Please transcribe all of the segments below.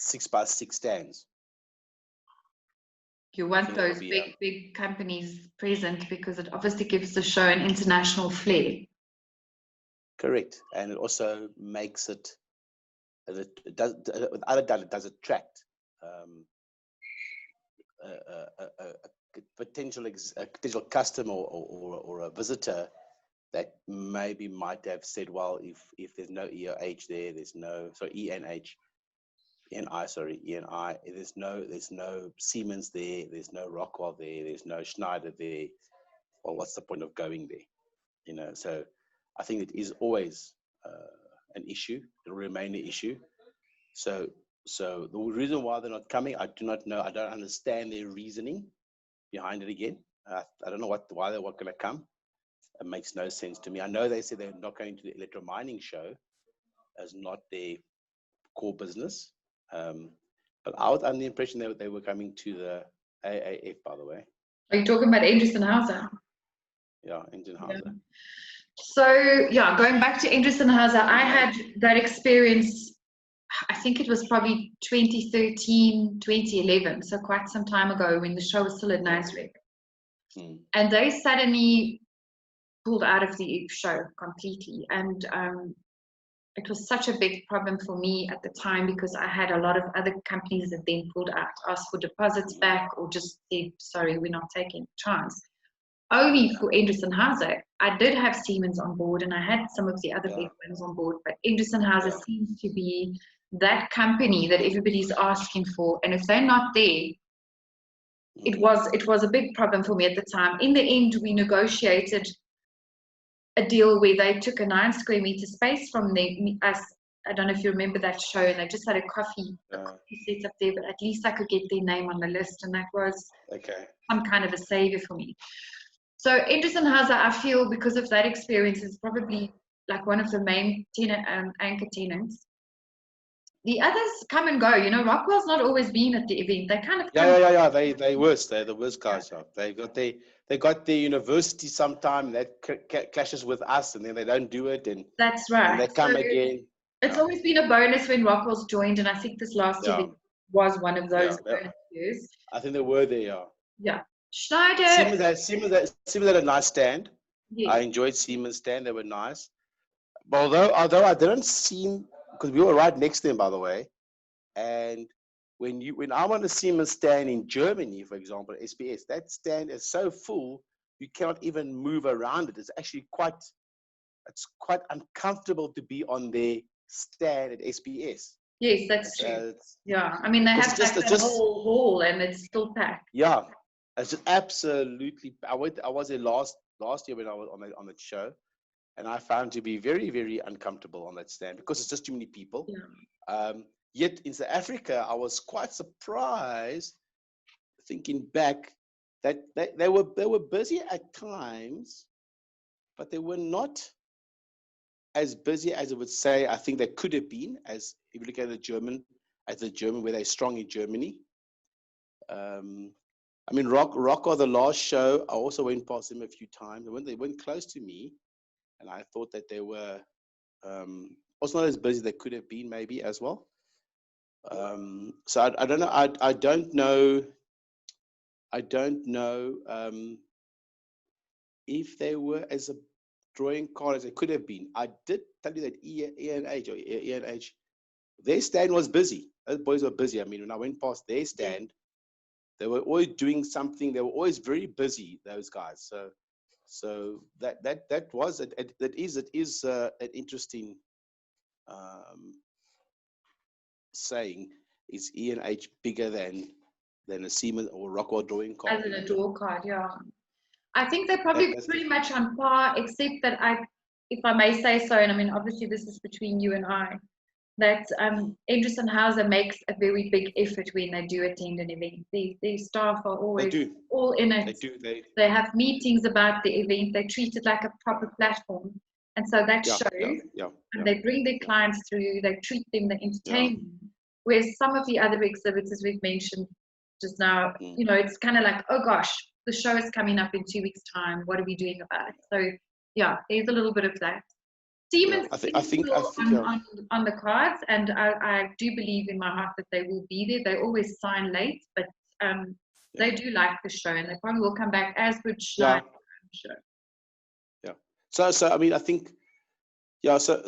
6x6 stands. You want those big companies present because it obviously gives the show an international flair. Correct, and it also makes it. It does. Without a doubt, it does attract a potential customer or a visitor that maybe might have said, well, if there's no EOH there, there's no ENI, there's no Siemens there, there's no Rockwell there, there's no Schneider there. Well, what's the point of going there? You know, so I think it is always an issue. It will remain an issue. So the reason why they're not coming, I do not know. I don't understand their reasoning behind it again. I don't know why they weren't going to come. It makes no sense to me. I know they said they're not going to the electromining show as not their core business. But I was under the impression that they were coming to the AAF, by the way. Are you talking about Endresen-Hauser? Yeah, Endresen-Hauser. Yeah. So, yeah, going back to Endresen-Hauser, I had that experience, I think it was probably 2013, 2011, so quite some time ago when the show was still at Nasrec. And they suddenly pulled out of the show completely. And it was such a big problem for me at the time because I had a lot of other companies that then pulled out, asked for deposits back, or just said, sorry, we're not taking a chance. Only for Endresen-Hauser, I did have Siemens on board and I had some of the other big ones on board, but Endresen-Hauser seems to be that company that everybody's asking for. And if they're not there, it was a big problem for me at the time. In the end, we negotiated a deal where they took a 9 square meter space from us. I don't know if you remember that show, and they just had a coffee set up there, but at least I could get their name on the list, and that was some kind of a savior for me. So Endresen-Hauser, I feel, because of that experience, is probably like one of the main anchor tenants. The others come and go. You know, Rockwell's not always been at the event. They kind of They're the worst guys. They got their university sometime that clashes with us, and then they don't do it, and that's right. And they come again. It's always been a bonus when Rockwell's joined, and I think this last event was one of those bonus years. I think they were there. Yeah. Schneider. Siemens had a nice stand. Yes. I enjoyed Siemens' stand. They were nice. But although I didn't see, because we were right next to them, by the way, and when I'm on a Siemens stand in Germany, for example, SPS, that stand is so full you cannot even move around it. It's actually quite uncomfortable to be on their stand at SPS. Yes, that's true. Yeah, I mean they have that whole hall and it's still packed. Yeah, it's just absolutely. I was there last year when I was on the show, and I found it to be very, very uncomfortable on that stand because it's just too many people. Yeah. Yet in South Africa, I was quite surprised, thinking back, that they were busy at times, but they were not as busy as I would say I think they could have been, as if you look at the German, where they're strong in Germany. I mean, Rockwell, the last show, I also went past them a few times. They went close to me, and I thought that they were also not as busy as they could have been, maybe as well. So I don't know. I don't know. If they were as a drawing card as they could have been. I did tell you that ENH, their stand was busy. Those boys were busy. I mean, when I went past their stand, they were always doing something. They were always very busy, those guys. So that is an interesting saying. Is ENH bigger than a Siemens or Rockwell drawing card? As in a draw card, yeah. I think they're probably pretty much on par, except that if I may say so, and I mean, obviously this is between you and I, that Endresen-Hauser makes a very big effort when they do attend an event. Their staff are always all in it. They have meetings about the event. They treat it like a proper platform. And so that shows. And they bring their clients through. They treat them, they entertain them. Whereas some of the other exhibitors we've mentioned just now, you know, it's kind of like, oh gosh, the show is coming up in 2 weeks' time. What are we doing about it? So, yeah, there's a little bit of that. Siemens I think, is still yeah. on the cards, and I do believe in my heart that they will be there. They always sign late, but they do like the show, and they probably will come back, as would Schneider, I'm sure. Yeah. So I mean, I think, yeah. So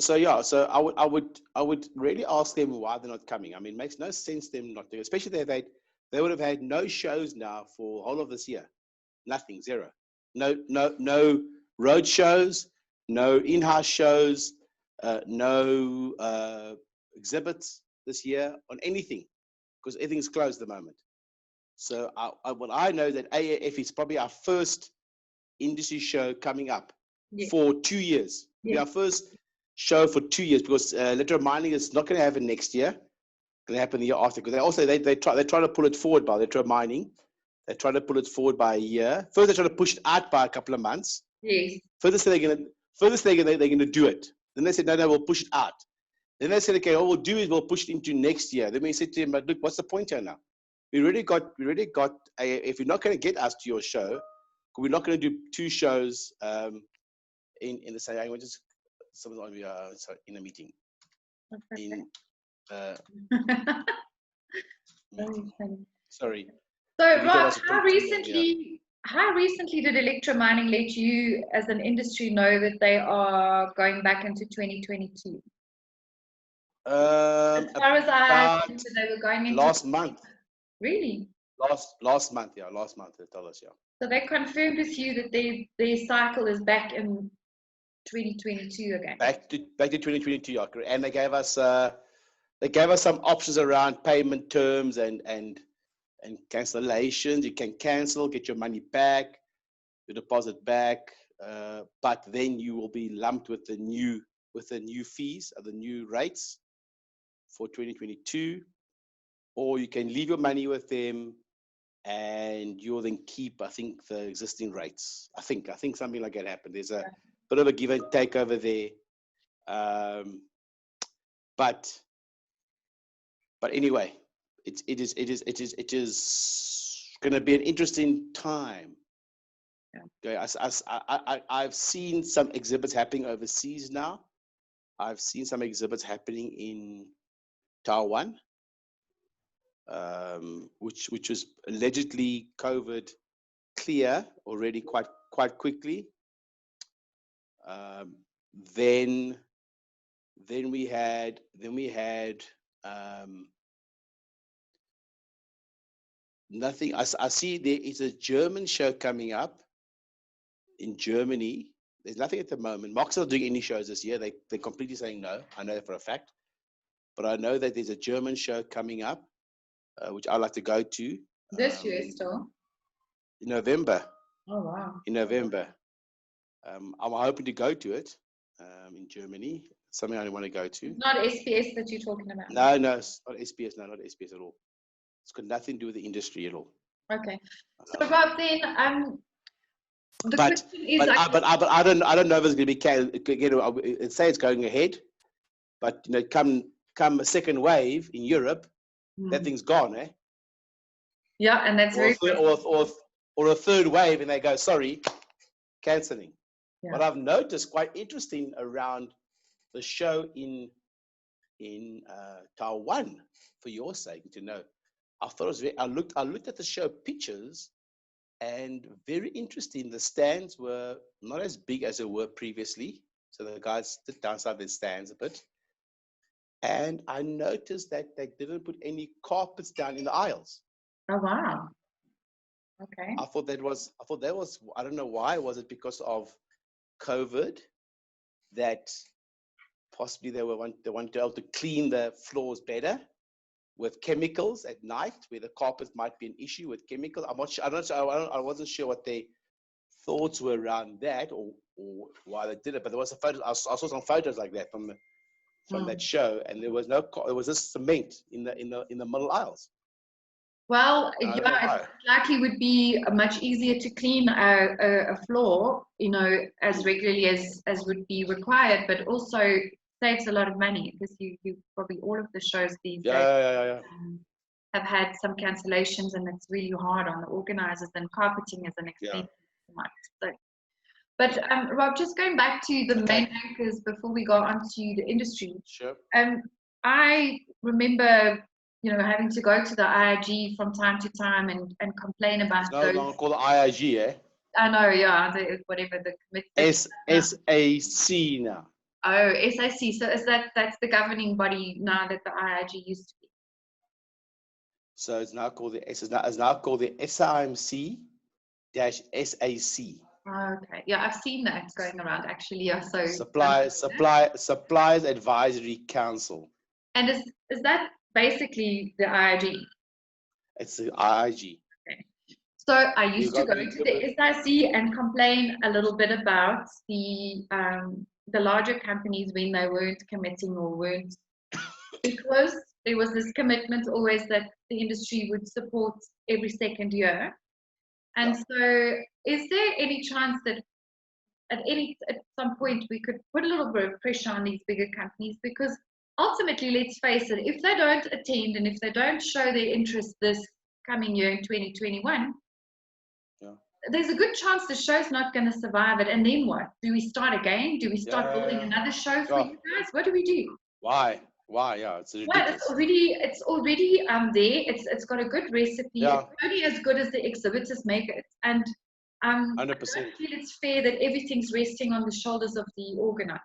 I would really ask them why they're not coming. I mean, it makes no sense them not doing, especially they would have had no shows now for all of this year, nothing, zero, no road shows, no in-house shows, no exhibits this year on anything, because everything's closed at the moment. So I know that AAF is probably our first industry show coming up for 2 years. It'll be our first show for 2 years, because electro mining is not going to happen next year. It's going to happen the year after, because they try to pull it forward by electro mining. They try to pull it forward by a year. First, they try to push it out by a couple of months. Yes. Furthest they're going to do it. Then they said, no, we'll push it out. Then they said, okay, what we'll do is we'll push it into next year. Then we said to him, but look, what's the point here now? We already got if you're not going to get us to your show, we're not going to do 2 shows in the same. I just someone's on me in a meeting. In sorry. So Rob, how recently did electromining let you, as an industry, know that they are going back into 2022? As far as I remember, they were going into last month. Really? Last month, yeah. Last month they told us, yeah. So they confirmed with you that their cycle is back in 2022 again. Back to 2022, yeah. And they gave us some options around payment terms and cancellations. You can cancel, get your money back, your deposit back, but then you will be lumped with the new fees or the new rates for 2022, or you can leave your money with them and you'll then keep, I think, the existing rates. I think something like that happened. There's a bit of a give and take over there, but anyway, it is going to be an interesting time. Okay, I've seen some exhibits happening overseas now. I've seen some exhibits happening in Taiwan, which was allegedly COVID clear already quite quickly. Then we had nothing. I see there is a German show coming up in Germany. There's nothing at the moment. Mox not doing any shows this year. They're completely saying no. I know that for a fact. But I know that there's a German show coming up, which I'd like to go to. This year still? In November. Oh, wow. In November. I'm hoping to go to it in Germany. Something I want to go to. Not SPS that you're talking about? No, it's not SPS. No, not SPS at all. It's got nothing to do with the industry at all. Okay. So, Rob, then, the question is... But I don't know if it's going to be... It say it's going ahead, but come a second wave in Europe, that thing's gone, eh? Yeah, and that's or a third wave, and they go, sorry, cancelling. Yeah. But I've noticed quite interesting around the show in Taiwan, for your sake, to know. I thought it was I looked at the show pictures, and very interesting. The stands were not as big as they were previously, so the guys sit downside their stands a bit. And I noticed that they didn't put any carpets down in the aisles. Oh wow! Okay. I thought that was. I don't know why. Was it because of COVID that possibly they want to be able to clean the floors better with chemicals at night, where the carpets might be an issue with chemicals? I'm not sure. I wasn't sure what their thoughts were around that, or why they did it. But there was a photo. I saw some photos like that from that show, and there was just cement in the middle aisles. Well, yeah, it likely would be much easier to clean a floor, as regularly as would be required, but also saves a lot of money, because you probably all of the shows these days have had some cancellations, and it's really hard on the organizers, and carpeting is an expensive much. So But Rob, just going back to the Okay. main anchors before we go on to the industry. Sure. I remember, having to go to the IIG from time to time and complain about It's no those. longer called the IIG, eh? I know, yeah, whatever the committee. SAC now. Oh, SAC. So that's the governing body now that the IIG used to be. So it's now called it's now called the SIMC-SAC. Oh, okay. Yeah, I've seen that going around actually. Yeah, so Suppliers Advisory Council. And is that basically the IIG? It's the IIG. Okay. So I used to go to the SIC and complain a little bit about the larger companies when they weren't committing or weren't, because there was this commitment always that the industry would support every second year. And so is there any chance that at some point we could put a little bit of pressure on these bigger companies? Because ultimately, let's face it, if they don't attend and if they don't show their interest this coming year in 2021, there's a good chance the show's not going to survive it. And then what? Do we start again? Do we start building another show for you guys? What do we do? Why? Yeah, it's ridiculous. It's already there. It's got a good recipe. Yeah. It's only as good as the exhibitors make it. And 100%. I feel it's fair that everything's resting on the shoulders of the organizer.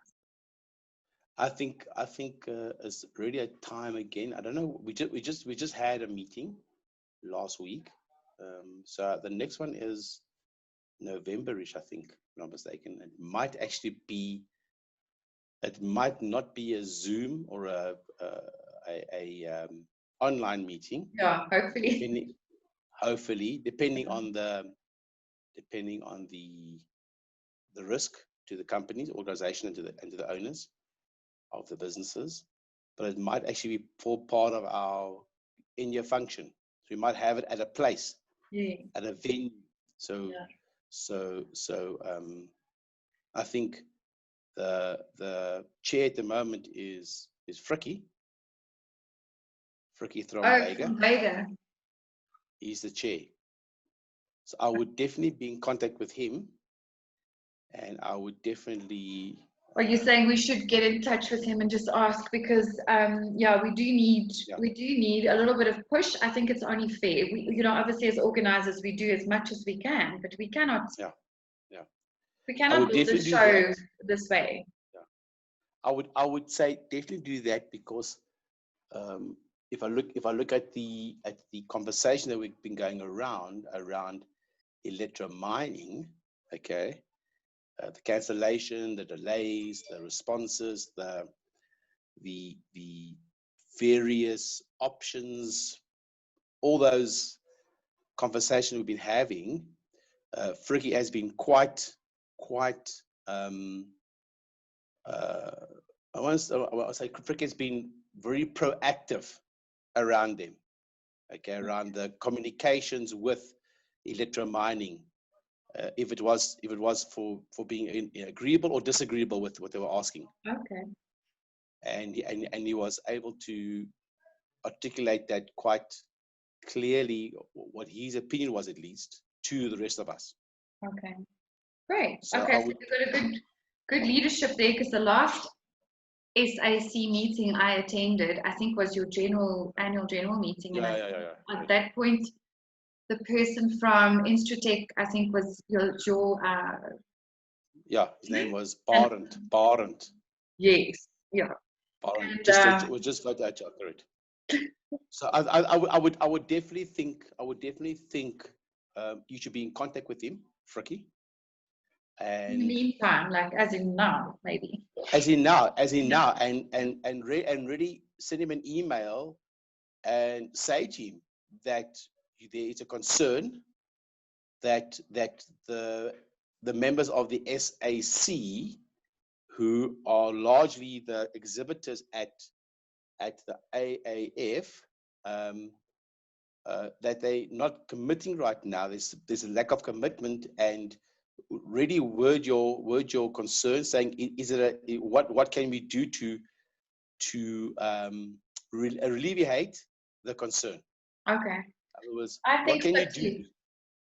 I think it's really a time again. I don't know. We just had a meeting last week. So the next one is November-ish, I think, if I'm not mistaken. It might not be a Zoom or a online meeting. Yeah, hopefully. Hopefully, depending on the risk to the companies, organization, and to the owners of the businesses, but it might actually be for part of our in-year function. So we might have it at a place, at a venue. So I think the chair at the moment is Frikkie Thrombega. He's the chair. So I would definitely be in contact with him, and I would definitely. Are you saying we should get in touch with him and just ask? Because we do need a little bit of push. I think it's only fair. We, obviously as organizers, we do as much as we can, but we cannot. We cannot build the show this way. I would say definitely do that, because if I look at the conversation that we've been going around electromining, okay. The cancellation, the delays, the responses, the various options, all those conversations we've been having, Frikkie has been quite. I want to say Frikkie has been very proactive around them, okay, around the communications with electromining. If it was for being agreeable or disagreeable with what they were asking. Okay. And he was able to articulate that quite clearly, what his opinion was, at least, to the rest of us. Okay. Great. So okay, so you've got a good leadership there, because the last SAC meeting I attended, I think, was your annual general meeting. At that point, the person from Instratech, I think, was your his name was Barent. Yes, yeah. Barent. We'll just vote that out, correct. So I would definitely think you should be in contact with him, Frikkie. And in the meantime, like as in now, maybe. As in now, and really send him an email and say to him that there is a concern that the members of the SAC, who are largely the exhibitors at the AAF, that they're not committing right now. There's a lack of commitment, and really word your concern, saying, is it what can we do to alleviate the concern? Okay. In other words, I think what can you do?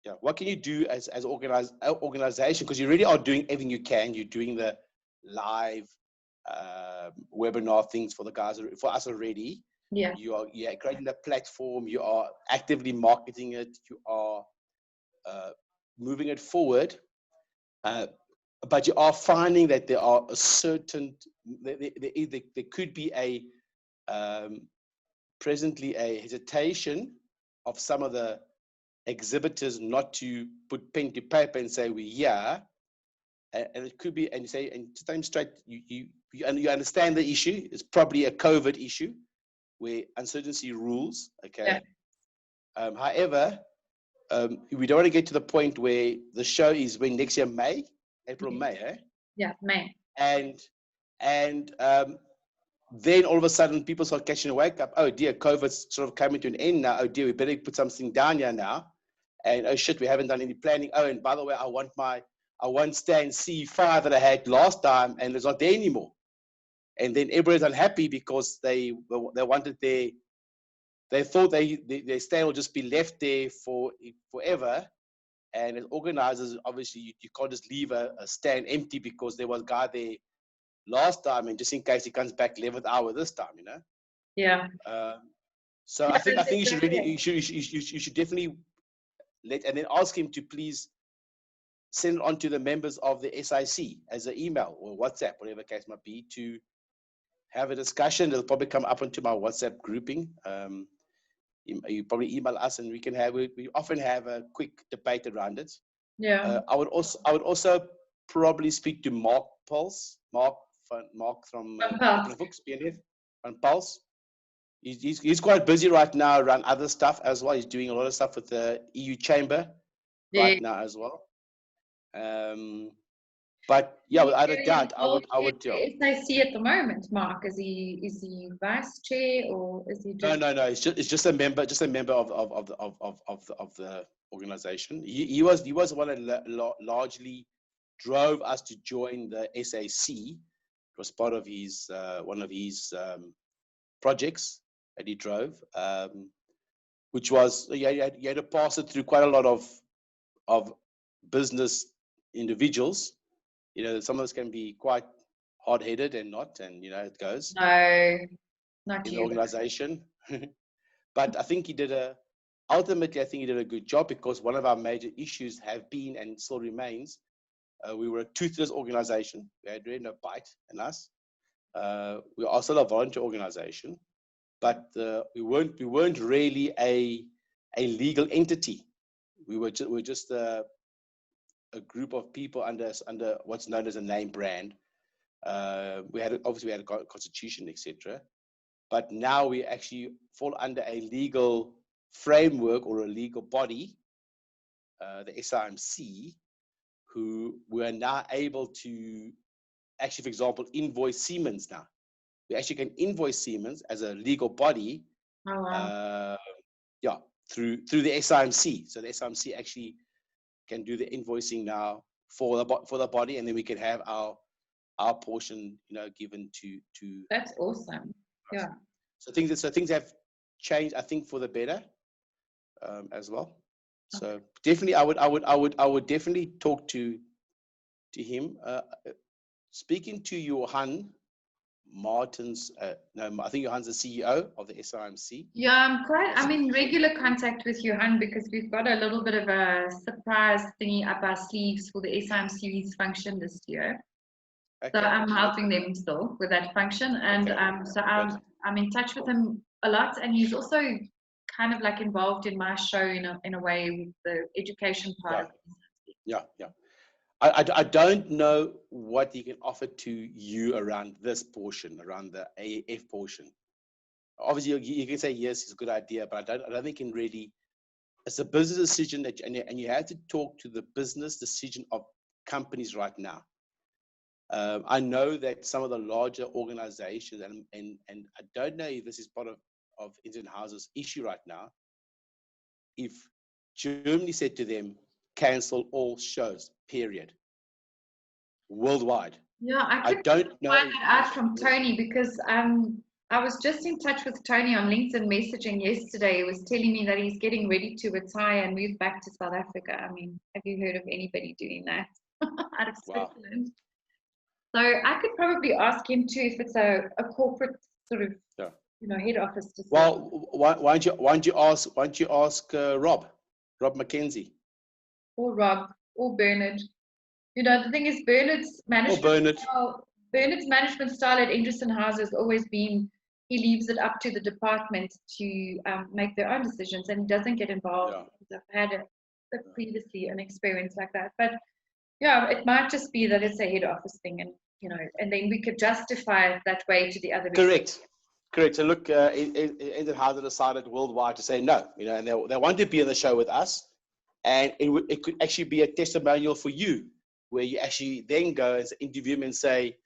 Yeah. What can you do as organization? Because you really are doing everything you can. You're doing the live webinar things for the guys, for us already. Yeah. You are creating the platform. You are actively marketing it. You are moving it forward. But you are finding that there are a certain, there could be a presently a hesitation of some of the exhibitors not to put pen to paper and say we're here, and it could be, and you say, and to tell them straight, you understand the issue. It's probably a COVID issue where uncertainty rules. Okay. Yeah. However, we don't want to get to the point where the show is when next year April, May, eh? Yeah, May. And then all of a sudden people start catching a wake up. Oh dear, COVID's sort of coming to an end now. Oh dear, we better put something down here now. And oh shit, we haven't done any planning. Oh, and by the way, I want stand C5 that I had last time, and it's not there anymore. And then everybody's unhappy because they wanted they thought their stand will just be left there forever. And as organizers, obviously you can't just leave a stand empty because there was a guy there last time, and just in case he comes back 11th hour this time, you know. Yeah. So I think you should really you should definitely and then ask him to please send it on to the members of the SIC as an email or WhatsApp, whatever the case might be, to have a discussion. It'll probably come up into my WhatsApp grouping. You probably email us, and we often have a quick debate around it. Yeah. I would also probably speak to Mark from books, on Pulse. He's quite busy right now around other stuff as well. He's doing a lot of stuff with the EU Chamber right now as well. But yeah, without a doubt, I would do. SIC at the moment, Mark, is he vice chair, or is he just... No. It's just a member of the organization. He was one that largely drove us to join the SAC. It was part of his one of his projects that he drove, which was you had to pass it through quite a lot of business individuals. You know, some of us can be quite hard-headed and not, and you know it goes. No, not in you. The organization. But I think ultimately I think he did a good job, because one of our major issues have been and still remains, we were a toothless organization. We had really no bite in us. We are still a volunteer organization, but we weren't really a legal entity. We were just a group of people under what's known as a name brand. We had a constitution, etc. But now we actually fall under a legal framework or a legal body, the SIMC, who we are now able to actually, for example, invoice Siemens now. We actually can invoice Siemens as a legal body. Oh, wow. Through the SIMC. So the SIMC actually can do the invoicing now for the body, and then we can have our portion, you know, given to. That's awesome. Yeah. So things have changed, I think, for the better, as well. Okay. So definitely, I would definitely talk to him. Speaking to Johan Martins, I think Johan's the CEO of the SIMC. Yeah, I'm in regular contact with Johan, because we've got a little bit of a surprise thingy up our sleeves for the SIMC's function this year. Okay. So I'm helping them still with that function, and so I'm in touch with him a lot, and he's also kind of like involved in my show in a way with the education part. Yeah. I don't know what he can offer to you around this portion, around the AAF portion. Obviously, you can say yes, it's a good idea, but I don't think it can really. It's a business decision and you have to talk to the business decision of companies right now. I know that some of the larger organizations, and I don't know if this is part of Indian House's issue right now. If Germany said to them, cancel all shows, period, worldwide. Yeah, I don't know. Find that out from Tony, because I was just in touch with Tony on LinkedIn messaging yesterday. He was telling me that he's getting ready to retire and move back to South Africa. I mean, have you heard of anybody doing that out of Wow. Switzerland? So I could probably ask him too if it's a corporate sort of, Yeah. head office decision. Well, why don't you ask Rob McKenzie Or Rob or Bernard. The thing is, Bernard's management style at Anderson House has always been he leaves it up to the department to make their own decisions, and he doesn't get involved. Yeah. I've had previously an experience like that, but yeah, it might just be that it's a head office thing, and and then we could justify it that way to the other. Correct. So look, Anderson House decided worldwide to say no, and they want to be on the show with us, and it could actually be a testimonial for you, where you actually then go and interview them and say,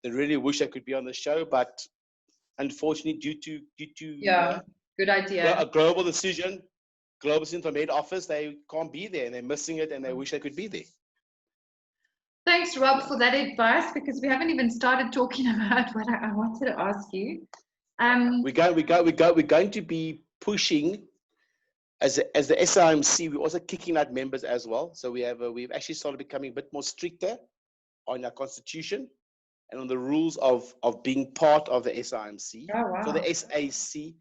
they really wish I could be on the show, but unfortunately, due to good idea, a global decision from head office, they can't be there and they're missing it and they wish they could be there. Thanks, Rob, for that advice, because we haven't even started talking about what I wanted to ask you. We're going to be pushing as the SIMC. We're also kicking out members as well. So we've actually started becoming a bit more stricter on our constitution and on the rules of being part of the SIMC. Oh, wow. So the SAC,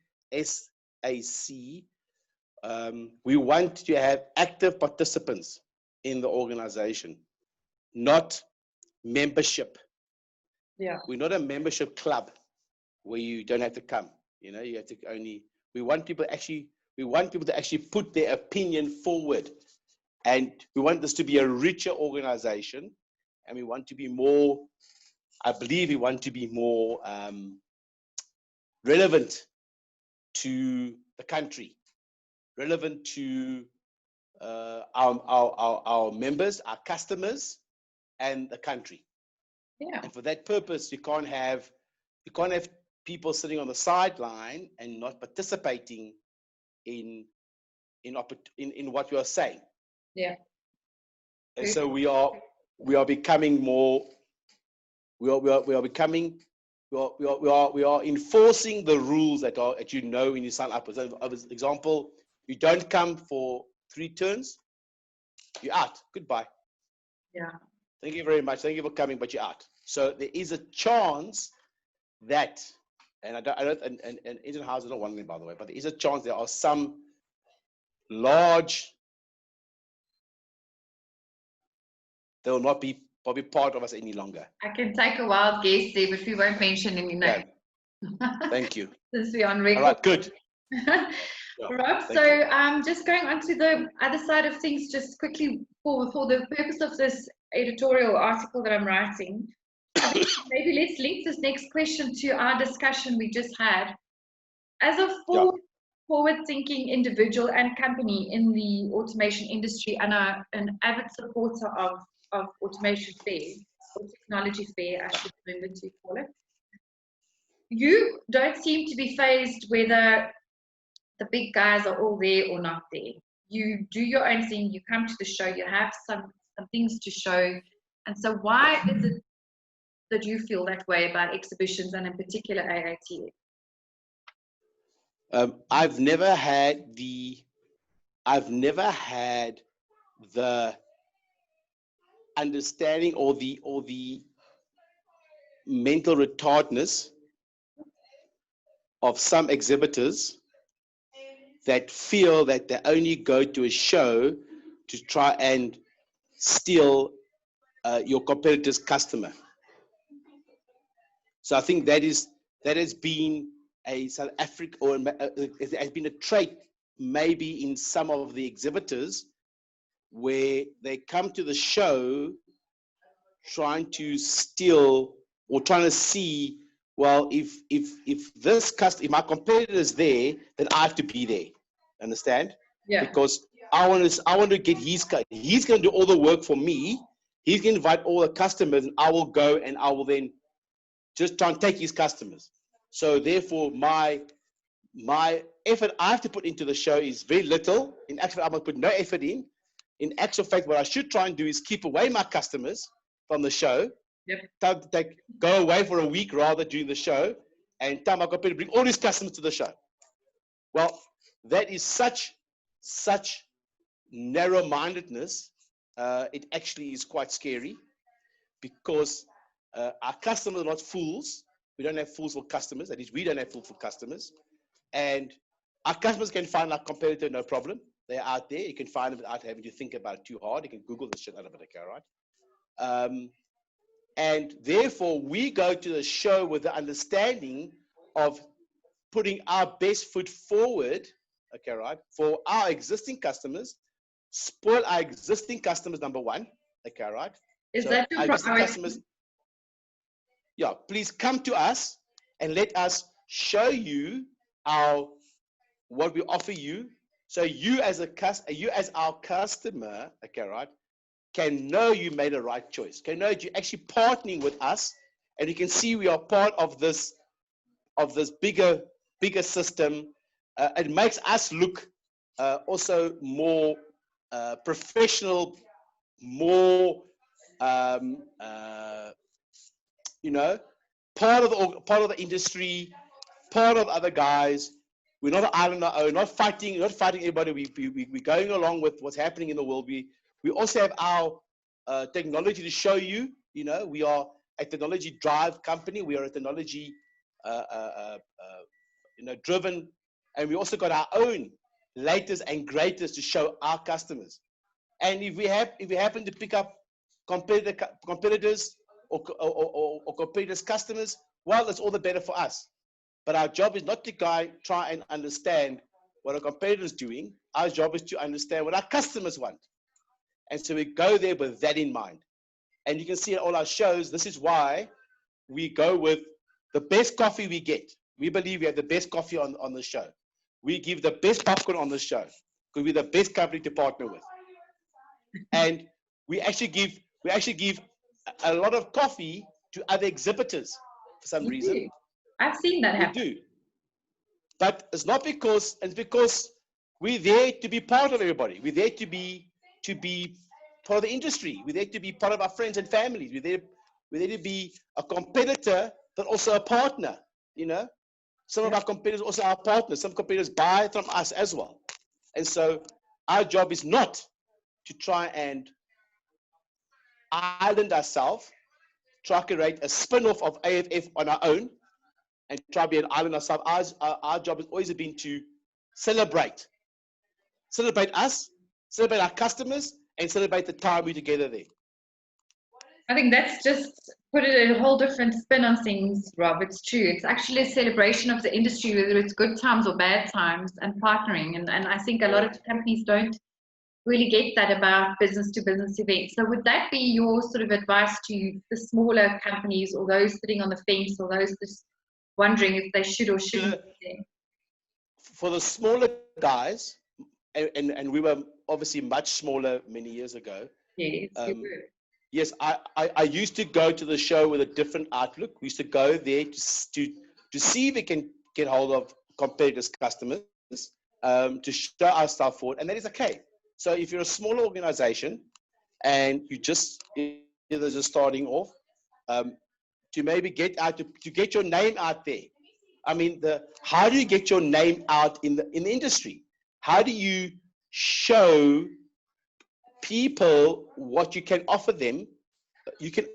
we want to have active participants in the organization, not membership. Yeah. We're not a membership club where you don't have to come. You have to only. We want people to actually put their opinion forward, and we want this to be a richer organization, and we want to be more. I believe we want to be more relevant to the country, relevant to our members, our customers, and the country. Yeah. And for that purpose, you can't have people sitting on the sideline and not participating in what you are saying. Yeah. And so we are becoming more. We are enforcing the rules that when you sign up. So, for example, you don't come for 3 turns, you're out. Goodbye. Yeah. Thank you very much. Thank you for coming, but you're out. So there is a chance that, and Indian House is not one of them, by the way, but there is a chance there are some large, they will not be probably part of us any longer. I can take a wild guess there, but we won't mention any names. Thank you. Since we're on record. All right, good. Rob, so just going on to the other side of things, just quickly for the purpose of this editorial article that I'm writing, maybe let's link this next question to our discussion we just had. As a forward-thinking individual and company in the automation industry and an avid supporter of automation fair, or technology fair, I should remember to call it, you don't seem to be phased whether the big guys are all there or not there. You do your own thing, you come to the show, you have some things to show. And so why is it that you feel that way about exhibitions and in particular AATF? I've never had the understanding or the mental retardedness of some exhibitors that feel that they only go to a show to try and steal your competitor's customer. So I think that has been a South Africa, or it has been a trait maybe in some of the exhibitors, where they come to the show trying to steal or trying to see, well, if my competitor is there, then I have to be there. Understand? Yeah. Because I want to get he's going to do all the work for me. He's going to invite all the customers, and I will go and I will then just try and take his customers. So therefore, my effort I have to put into the show is very little. In actual fact, I'm going to put no effort in. In actual fact, what I should try and do is keep away my customers from the show. Yep. Go away for a week rather during the show, and tell my competitor bring all his customers to the show. Well, that is such narrow-mindedness. It actually is quite scary, because our customers are not fools. We don't have fools for customers. That is, we don't have fools for customers. And our customers can find our competitor, no problem. They're out there. You can find them without having to think about it too hard. You can Google the shit out of it, okay, right? And therefore, we go to the show with the understanding of putting our best foot forward, okay, right, for our existing customers, spoil our existing customers, number one, okay, right? Is So that your our existing priority? customers, yeah, please come to us and let us show you what we offer you. So you as our customer, okay, right, can know you made a right choice, can know that you're actually partnering with us, and you can see we are part of this bigger system. It makes us look also more professional, more you know, part of the industry, part of other guys. We're not an island on our own, not fighting anybody. We're going along with what's happening in the world. We also have our technology to show you. You know, we are a technology drive company. We are a technology driven, and we also got our own latest and greatest to show our customers. And if we happen to pick up competitors or competitors' customers, well, it's all the better for us. But our job is not to try and understand what a competitor is doing. Our job is to understand what our customers want. And so we go there with that in mind. And you can see in all our shows, this is why we go with the best coffee we get. We believe we have the best coffee on the show. We give the best popcorn on the show because we're the best company to partner with. And we actually give a lot of coffee to other exhibitors for some reason. I've seen that happen. We do. But it's not because, it's because we're there to be part of everybody. We're there to be part of the industry. We're there to be part of our friends and families. We're there to be a competitor, but also a partner, you know. Some of our competitors also are partners. Some competitors buy from us as well. And so our job is not to try and island ourselves, try to create a spin-off of AFF on our own, and try to be an island ourselves. Our job has always been to celebrate us, celebrate our customers, and celebrate the time we're together there. I think that's just put it a whole different spin on things, Rob. It's true. It's actually a celebration of the industry, whether it's good times or bad times, and partnering. And I think a lot of companies don't really get that about business-to-business events. So would that be your sort of advice to the smaller companies, or those sitting on the fence, or those just wondering if they should or shouldn't be there? For the smaller guys, and we were obviously much smaller many years ago. Yes, you were. Yes, I used to go to the show with a different outlook. We used to go there to see if we can get hold of competitors' customers, to show our stuff forward, and that is okay. So if you're a smaller organization and you just starting off, to maybe get out to get your name out there. I mean, how do you get your name out in the industry? How do you show people what you can offer them? You can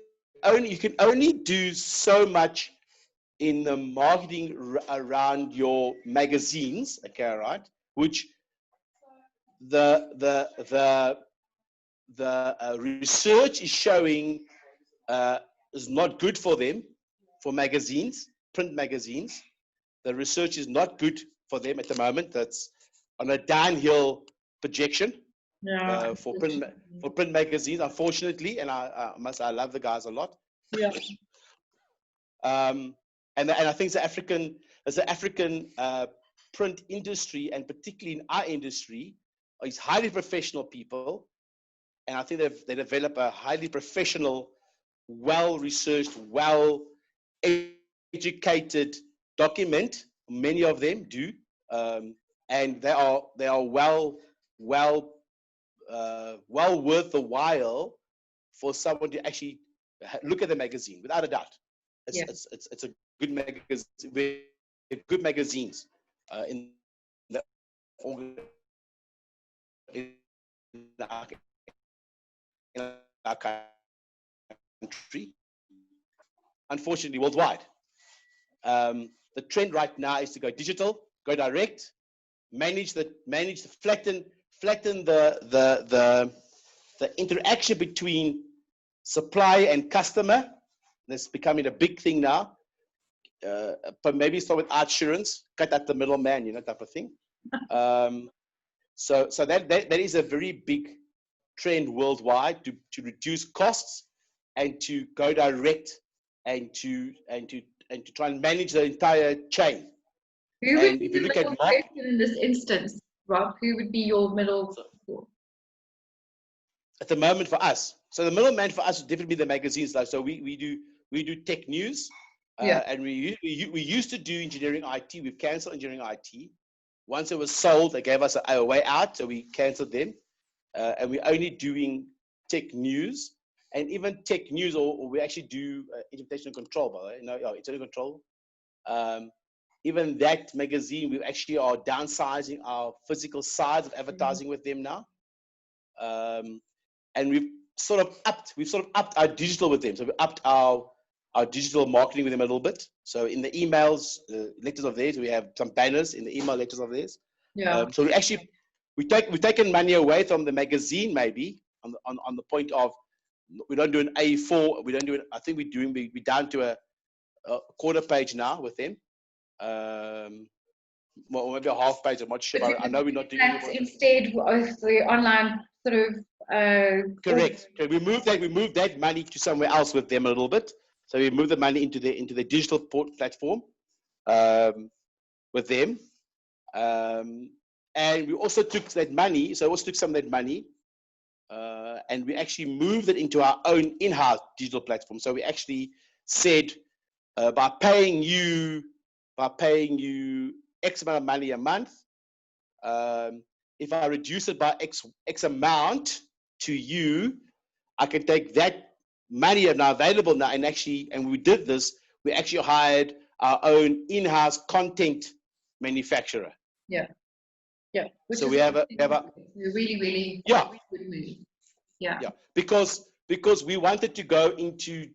only do so much in the marketing around your magazines, okay, right? Which the research is showing is not good for them, for magazines, print magazines. The research is not good for them at the moment. That's on a downhill projection. Yeah, for print magazines, unfortunately, and I love the guys a lot. Yeah. And I think the African print industry, and particularly in our industry, is highly professional people, and I think they develop a highly professional, well-researched, well-educated document. Many of them do, and they are well worth the while for someone to actually look at the magazine, without a doubt. Yeah. It's a good magazine, good magazines in the in our country, unfortunately worldwide. The trend right now is to go digital, go direct, flatten the interaction between supplier and customer. That's becoming a big thing now. But maybe start with assurance, cut out the middleman, type of thing. So that is a very big trend worldwide to reduce costs and to go direct and to try and manage the entire chain. Who would And be if you the look middle at market, person in this instance, Rob? Who would be your middle? at the moment for us, so the middleman for us would definitely be the magazines. Like, so we do tech news, and we used to do engineering IT. We've cancelled engineering IT. Once it was sold, they gave us a way out, so we cancelled them, and we're only doing tech news. And even tech news, or we actually do interpretation control, by the way. Internal control. Even that magazine, we actually are downsizing our physical sides of advertising with them now. And we've sort of upped our digital with them. So we upped our digital marketing with them a little bit. So in the emails, letters of theirs, we have some banners in the email letters of theirs. Yeah. So we've taken money away from the magazine, maybe on the point of we don't do an A4. We don't do it. I think we're down to a quarter page now with them. Well, maybe a half page. I'm not sure. But I know we're not doing it instead of the online sort of. Correct. Okay, we moved that money to somewhere else with them a little bit. So we moved the money into the digital platform with them, and we also took that money. So we also took some of that money, and we actually moved it into our own in-house digital platform. So we actually said, by paying you X amount of money a month, if I reduce it by X amount to you, I can take that money now available now, and we did this. We actually hired our own in-house content manufacturer. Yeah. So we have a really yeah good move. Yeah. Because we wanted to go into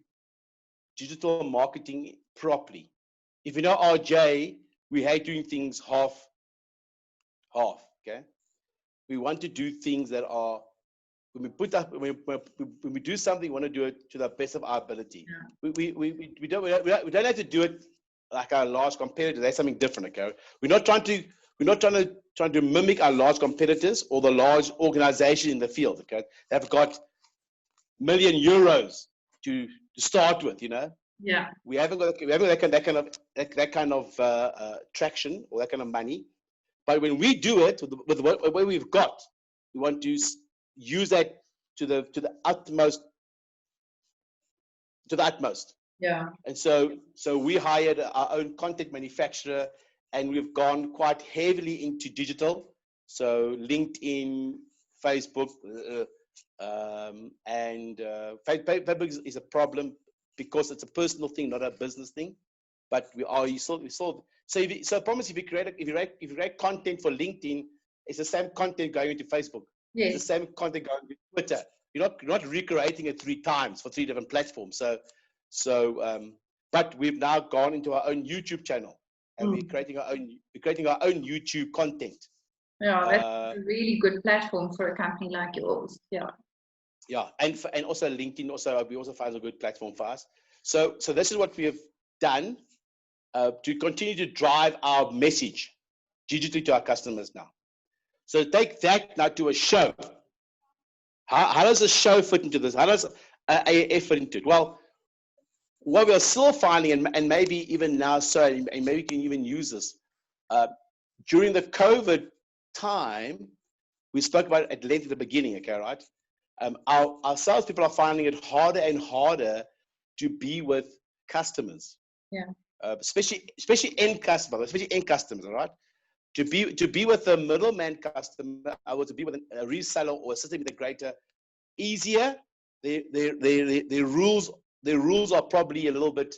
digital marketing properly. If you know RJ, we hate doing things half. Okay, we want to do things that are, when we do something, we want to do it to the best of our ability. Yeah. We don't have to do it like our large competitors. That's something different. Okay, we're not trying to mimic our large competitors or the large organization in the field. Okay, they've got million euros to start with. Yeah. We haven't got that kind of traction or that kind of money. But when we do it with what we've got, we want to use that to the utmost. Yeah. And so we hired our own content manufacturer, and we've gone quite heavily into digital. So LinkedIn, Facebook, and Facebook is a problem because it's a personal thing, not a business thing. But we sold. So I promise, if you create content for LinkedIn, it's the same content going into Facebook. Yes. It's the same content going into Twitter. You're not recreating it 3 times for 3 different platforms. But we've now gone into our own YouTube channel, and we're creating our own YouTube content. Yeah, that's a really good platform for a company like yours. Yeah. Yeah, and also LinkedIn. We also find a good platform for us. So this is what we have done to continue to drive our message digitally to our customers now. So take that now to a show. How does a show fit into this? How does AAF fit into it? Well, what we are still finding, and maybe even now, and maybe we can even use this, during the COVID time, we spoke about it at length at the beginning, okay, right? Our salespeople are finding it harder and harder to be with customers. Yeah. Especially end customers, all right? To be with a middleman customer, or to be with a reseller or a system integrator, easier. The rules are probably a little bit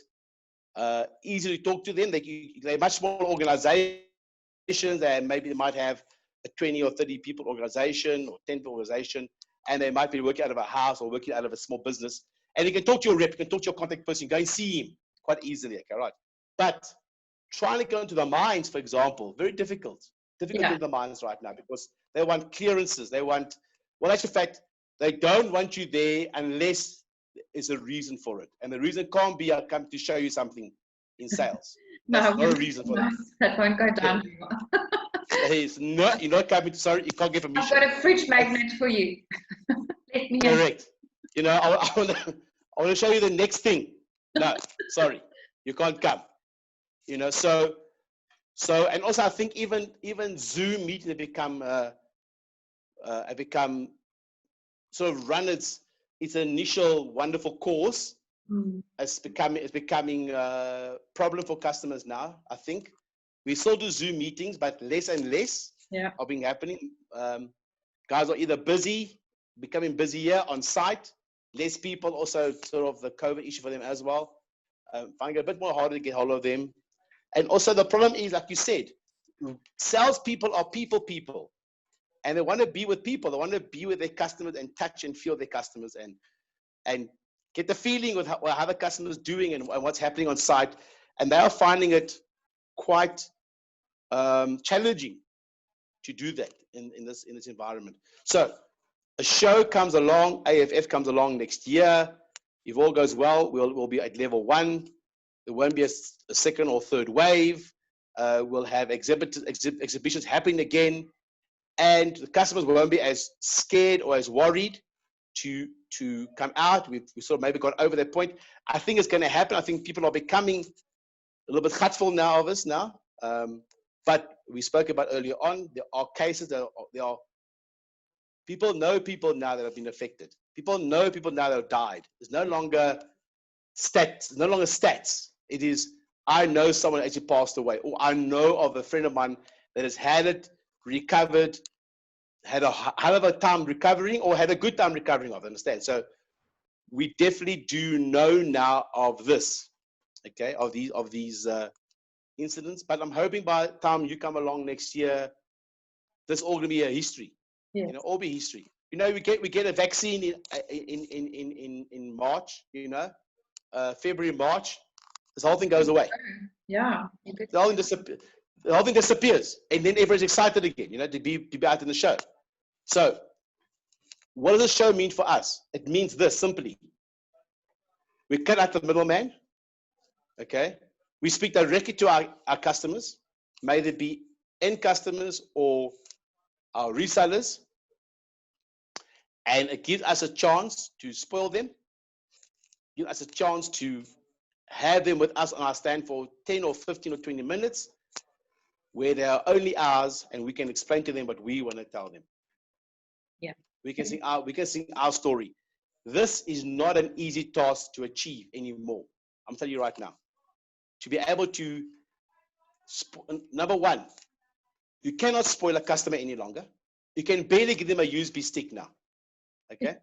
easy to talk to them. They're much smaller organizations, and maybe they might have a 20 or 30 people organization or 10 people organization, and they might be working out of a house or working out of a small business. And you can talk to your rep, you can talk to your contact person, go and see him quite easily, okay, right? But trying to go into the mines, for example, very difficult. Difficult to do the mines right now because they want clearances. They want, well, actually, in fact, they don't want you there unless there's a reason for it. And the reason can't be, I come to show you something in sales. That's not a reason for that. That won't go down. You're not coming to, sorry, you can't get permission. I've got a fridge magnet for you. Let me Correct. You know, I want to show you the next thing. No, sorry, you can't come. You know, so and also I think even Zoom meetings have become sort of run its initial wonderful course. It's becoming a problem for customers now. I think we still do Zoom meetings, but less and less are being happening. Guys are either busy, becoming busier on site, less people, also sort of the COVID issue for them as well. Finding it a bit more harder to get hold of them. And also the problem is, like you said, salespeople are people, and they want to be with people. They want to be with their customers and touch and feel their customers and get the feeling with how the customer is doing and what's happening on site. And they are finding it quite challenging to do that in this environment. So a show comes along, AFF comes along next year. If all goes well, we'll be at level 1. There won't be a second or third wave. We'll have exhibitions happening again, and the customers won't be as scared or as worried to come out. We've sort of maybe got over that point. I think it's going to happen. I think people are becoming a little bit hurtful now of us now. But we spoke about earlier on, there are cases, there are people know people now that have been affected. People know people now that have died. It's no longer stats. It is, I know someone actually passed away, or I know of a friend of mine that has had it, recovered, had a hell of a time recovering, or had a good time recovering of it, understand? So we definitely do know now of this, okay, of these incidents. But I'm hoping by the time you come along next year, this all gonna be a history. Yes. You know, all be history. You know, we get a vaccine in March. You know, February, March. This whole thing goes away. Yeah. The whole thing disappears, and then everyone's excited again. You know, to be out in the show. So, what does the show mean for us? It means this simply: we cut out the middleman. Okay, we speak directly to our customers, may they be end customers or our resellers, and it gives us a chance to spoil them, give us a chance to have them with us on our stand for 10 or 15 or 20 minutes, where they are only ours, and we can explain to them what we want to tell them. Yeah. We can sing our story. This is not an easy task to achieve anymore. I'm telling you right now. To be able to, number one, you cannot spoil a customer any longer. You can barely give them a USB stick now, okay?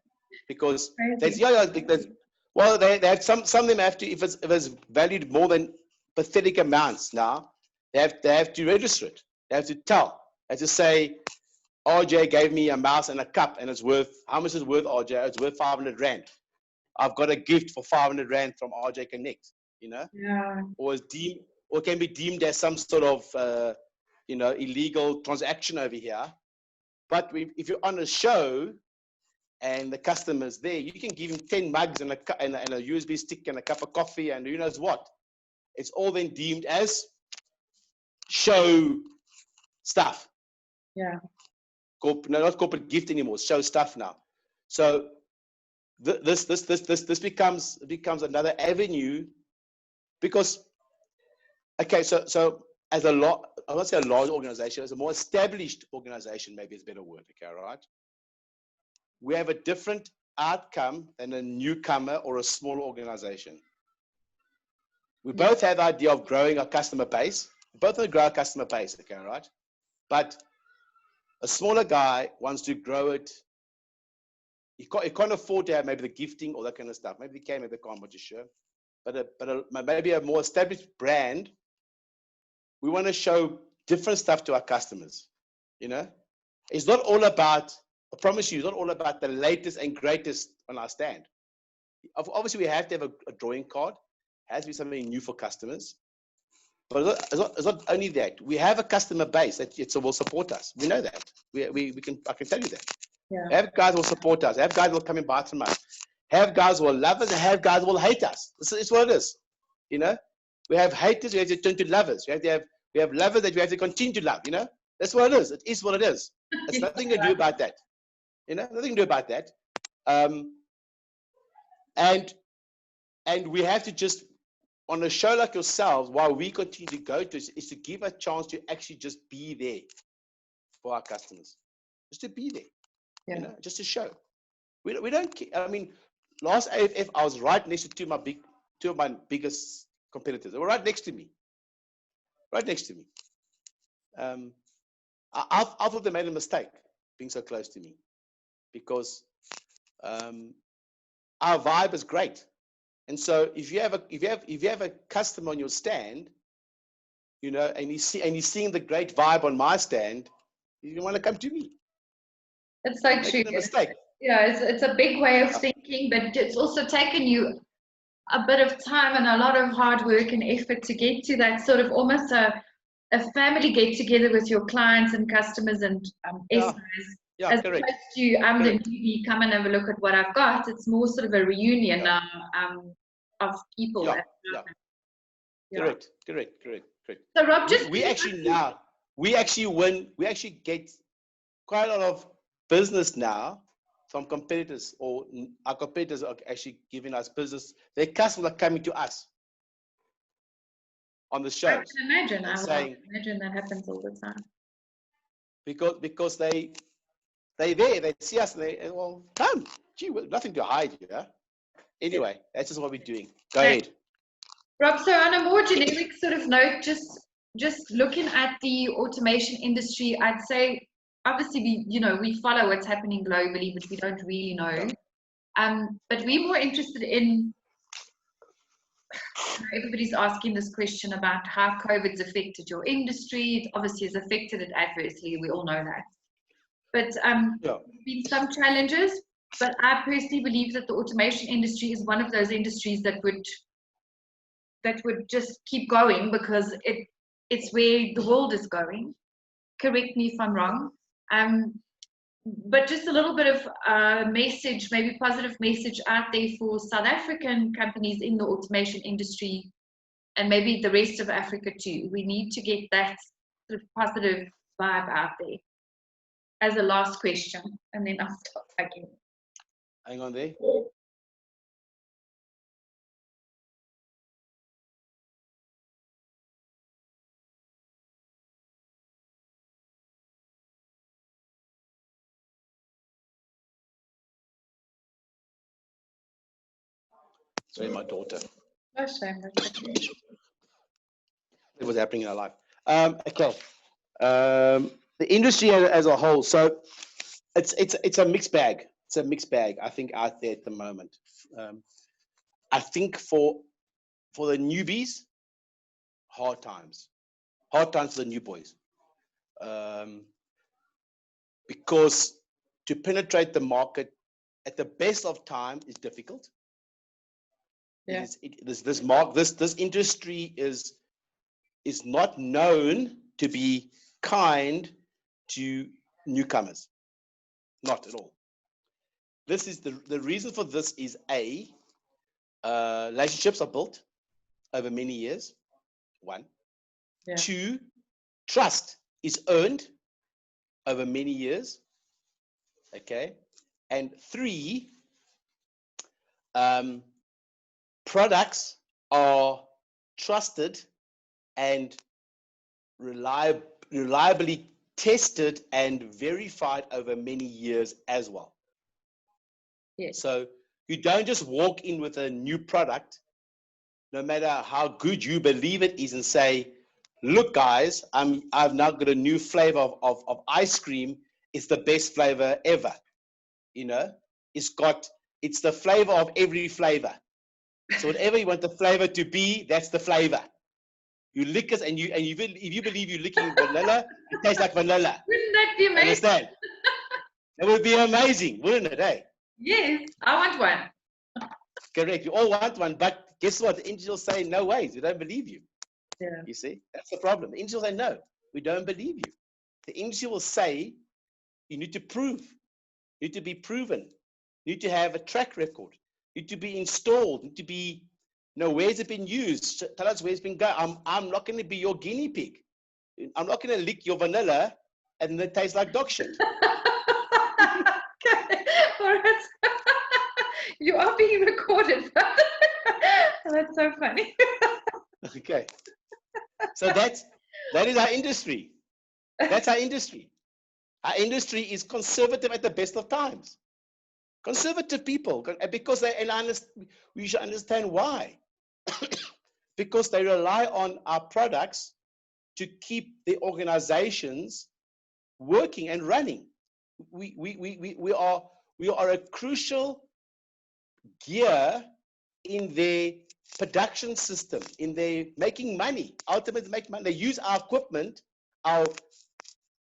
Because they have some of them have to, if it's valued more than pathetic amounts now, they have to register it. They have to tell. They have to say, RJ gave me a mouse and a cup, and it's worth, how much is it worth, RJ? It's worth 500 Rand. I've got a gift for 500 Rand from RJ Connect, you know? Yeah. Or can be deemed as some sort of, illegal transaction over here. But if you're on a show and the customer's there, you can give him 10 mugs and a USB stick and a cup of coffee and who knows what. It's all then deemed as show stuff. Yeah. Not corporate gift anymore, show stuff now. So this becomes another avenue, because, okay, so as I won't say a large organization, as a more established organization, maybe it's a better word, okay, right? We have a different outcome than a newcomer or a small organization. We both have the idea of growing our customer base. We both want to grow our customer base, okay, right? But a smaller guy wants to grow it. He can't afford to have maybe the gifting or that kind of stuff. Maybe they can, maybe they can't, I'm not too sure. maybe a more established brand, we want to show different stuff to our customers. You know, it's not all about, I promise you, it's not all about the latest and greatest on our stand. Obviously, we have to have a drawing card. It has to be something new for customers. But it's not only that. We have a customer base that will support us. We know that. I can tell you that. Yeah. Have guys who will support us. Have guys who will come and buy from us. Have guys who will love us, and have guys who will hate us. It's what it is. You know, we have haters. We have to turn to lovers. We have lovers that we have to continue to love. You know, that's what it is. It is what it is. There's nothing to do about that. You know, nothing to do about that. And we have to just, on a show like yourselves, while we continue to go to, is to give a chance to actually just be there for our customers, just to be there. Yeah. You know, just to show. We don't. I mean, last AFF, I was right next to two of my biggest competitors. They were right next to me. Right next to me. I thought they made a mistake being so close to me, because our vibe is great. And so if you have a customer on your stand, you know, and he's seeing the great vibe on my stand, you want to come to me. It's so true. A mistake. Yeah, it's a big way of thinking, but it's also taken you a bit of time and a lot of hard work and effort to get to that sort of almost a family get together with your clients and customers and SIs. Yeah, as correct. opposed to I'm the newbie, come and have a look at what I've got. It's more sort of a reunion of people. Yeah. Correct. So Rob, just we get quite a lot of business now from competitors, or our competitors are actually giving us business. Their customers are coming to us on the shows. I can imagine. I imagine that happens all the time. Because they see us and well, come, gee, nothing to hide here. Anyway, that's just what we're doing. Go ahead. Rob, so on a more generic sort of note, just looking at the automation industry, I'd say obviously we follow what's happening globally, but we don't really know. But we're more interested in, everybody's asking this question about how COVID's affected your industry. It obviously has affected it adversely. We all know that. But there's been some challenges. But I personally believe that the automation industry is one of those industries that would just keep going, because it's where the world is going. Correct me if I'm wrong. But just a little bit of message, maybe positive message out there for South African companies in the automation industry, and maybe the rest of Africa too. We need to get that sort of positive vibe out there. As a last question, and then I'll stop again. Hang on there. Sorry, my daughter. No shame. It was happening in our life. Okay. The industry as a whole. So it's a mixed bag. It's a mixed bag, I think, out there at the moment. I think for the newbies, hard times for the new boys. Because to penetrate the market at the best of time is difficult. Yeah. This industry is not known to be kind to newcomers. Not at all. This is the reason for this is relationships are built over many years. 1. Yeah. 2, trust is earned over many years. Okay. And 3, products are trusted and reliably tested and verified over many years as well. Yes. So you don't just walk in with a new product, no matter how good you believe it is, and say, look guys, I've now got a new flavor of ice cream. It's the best flavor ever. You know, it's the flavor of every flavor. So whatever you want the flavor to be, that's the flavor. You lick it, and if you believe you're licking vanilla, it tastes like vanilla. Wouldn't that be amazing? Understand? That would be amazing, wouldn't it? Eh? Yes, I want one. Correct. You all want one, but guess what? The industry will say, no ways, we don't believe you. Yeah. You see, that's the problem. The industry will say, no, we don't believe you. The industry will say, you need to prove, you need to be proven, you need to have a track record, you need to be installed, you need to be, where's it been used? Tell us where it's been going. I'm not going to be your guinea pig. I'm not going to lick your vanilla and it tastes like dog shit. Okay. All right. You are being recorded. That's so funny. Okay. So that is our industry. That's our industry. Our industry is conservative at the best of times. Conservative people, because we should understand why. Because they rely on our products to keep the organizations working and running. We are a crucial gear in their production system, in their making money, ultimately make money. They use our equipment,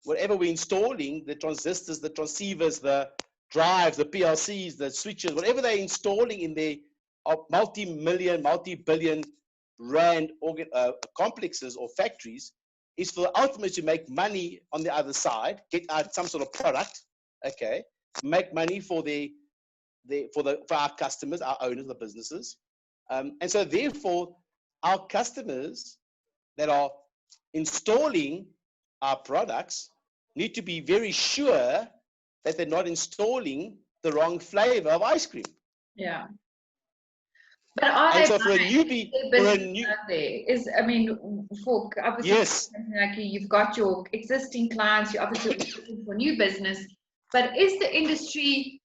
whatever we're installing, the transistors, the transceivers, the drives, the PLCs, the switches, whatever they're installing in their multi-million, multi-billion rand complexes or factories, is for ultimately to make money on the other side, get out some sort of product, okay, make money for our customers, our owners, the businesses. And so therefore, our customers that are installing our products need to be very sure that they're not installing the wrong flavor of ice cream. Yeah. But are and they so for a newbie, for obviously, yes, like you've got your existing clients, you're obviously looking for new business, but is the industry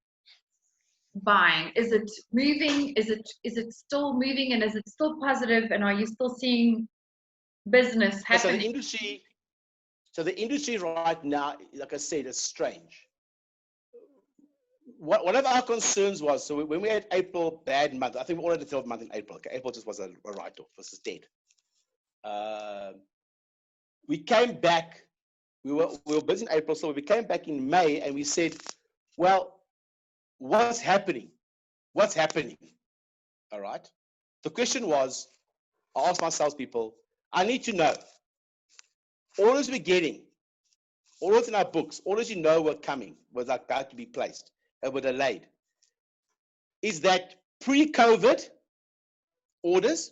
buying? Is it moving? Is it still moving, and is it still positive? And are you still seeing business happening? So the industry right now, like I said, is strange. One of our concerns was, so when we had April bad month, I think we all had a 12 month in April. Okay, April just was a write-off, was dead. We came back. We were busy in April, so we came back in May, and we said, well, what's happening? What's happening? All right. The question was, I asked my salespeople, I need to know. Orders we're getting, orders in our books, orders were coming, was about to be placed, and were delayed. Is that pre-COVID orders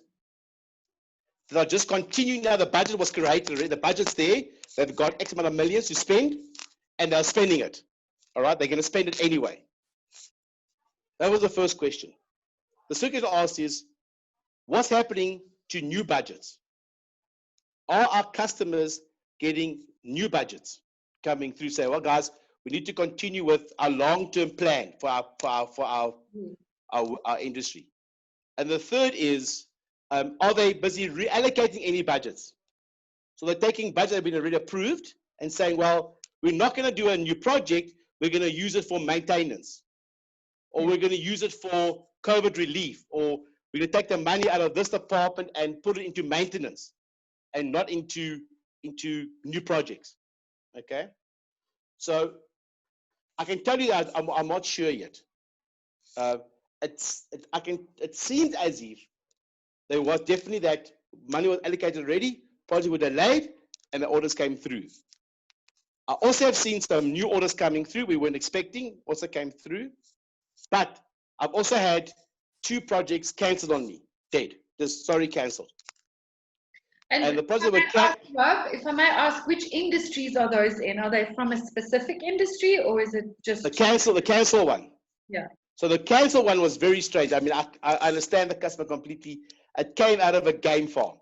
that are just continuing now? The budget was created already, the budget's there, they've got X amount of millions to spend, and they're spending it. All right, they're going to spend it anyway. That was the first question. The second question I asked is, what's happening to new budgets? Are our customers getting new budgets coming through? Say, well, guys, we need to continue with our long-term plan for our industry. And the third is, are they busy reallocating any budgets? So they're taking budgets that have been already approved and saying, well, we're not going to do a new project. We're going to use it for maintenance, or we're going to use it for COVID relief, or we're going to take the money out of this department and put it into maintenance and not into new projects. Okay. So I can tell you that I'm not sure yet. It seems as if there was definitely that money was allocated already, projects were delayed, and the orders came through. I also have seen some new orders coming through we weren't expecting, also came through. But I've also had 2 projects cancelled on me, dead. Cancelled. And the project were Rob, if I may ask, which industries are those in? Are they from a specific industry, or is it just the cancel one? Yeah. So the cancel one was very strange. I mean, I understand the customer completely. It came out of a game farm.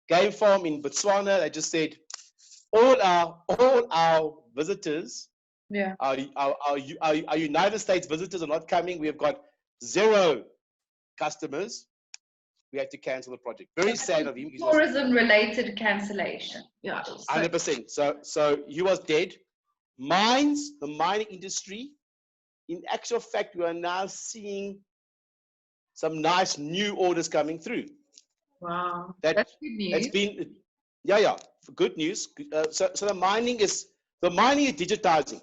Game farm in Botswana. They just said all our visitors, our United States visitors are not coming. We have got 0 customers. We had to cancel the project. Very sad of him. Tourism-related cancellation. Yeah. 100%. So he was dead. The mining industry. In actual fact, we are now seeing some nice new orders coming through. Wow, That's good news. It's been, yeah, good news. So the mining is digitizing.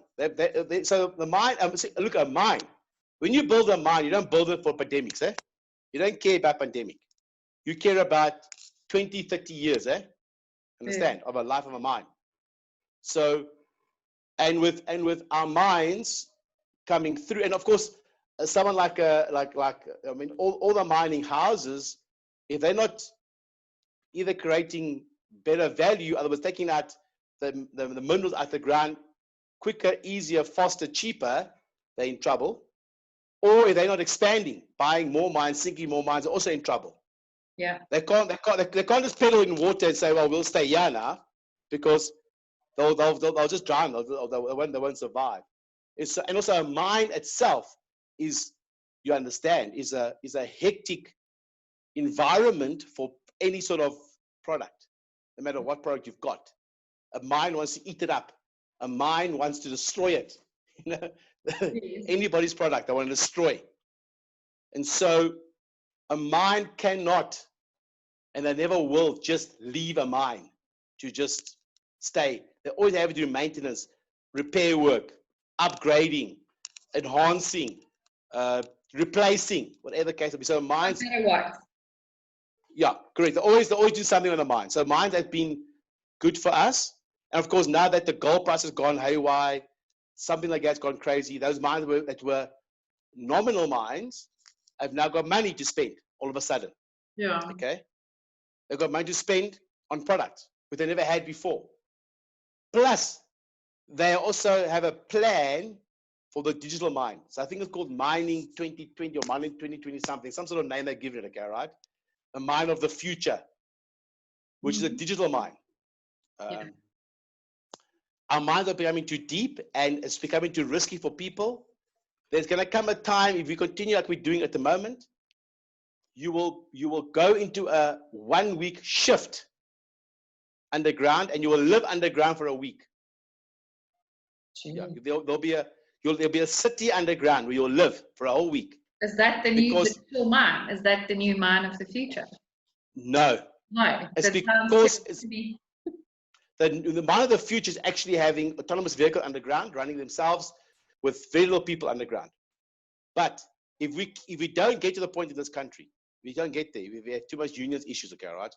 So the mine, look at a mine. When you build a mine, you don't build it for pandemics, eh? You don't care about pandemic. You care about 20, 30 years, eh? Understand, of a life of a mine. So, and with our mines coming through, and of course, someone like I mean, all the mining houses, if they're not either creating better value, otherwise taking out the minerals out the ground quicker, easier, faster, cheaper, they're in trouble. Or if they're not expanding, buying more mines, sinking more mines, they're also in trouble. Yeah. They can't just pedal in water and say, well, we'll stay here now, because they'll just drown. They won't survive. And also a mine itself is, you understand, is a hectic environment for any sort of product, no matter what product you've got. A mine wants to eat it up. A mine wants to destroy it. You know, anybody's product they want to destroy. And so a mine cannot, and they never will, just leave a mine to just stay. They always have to do maintenance, repair work, upgrading, enhancing, replacing, whatever the case may be. So mines, No matter what. Yeah, correct. They always do something on the mine. So mines have been good for us. And of course, now that the gold price has gone haywire, something like that's gone crazy, those mines that were nominal mines have now got money to spend all of a sudden. Yeah. Okay. They've got money to spend on products, which they never had before. Plus, they also have a plan for the digital mine. So I think it's called Mining 2020 or Mining 2020 something, some sort of name they give it, okay, right? A mine of the future, which is a digital mine. Our mines are becoming too deep and it's becoming too risky for people. There's going to come a time, if we continue like we're doing at the moment, you will go into a 1 week shift underground and you will live underground for a week. Yeah, there'll be a city underground where you'll live for a whole week. Is that the new digital mine? Is that the new mine of the future? No. No. It's because the mine of the future is actually having autonomous vehicles underground, running themselves with very little people underground. But if we don't get to the point in this country, we don't get there. We have too much unions issues, okay, right?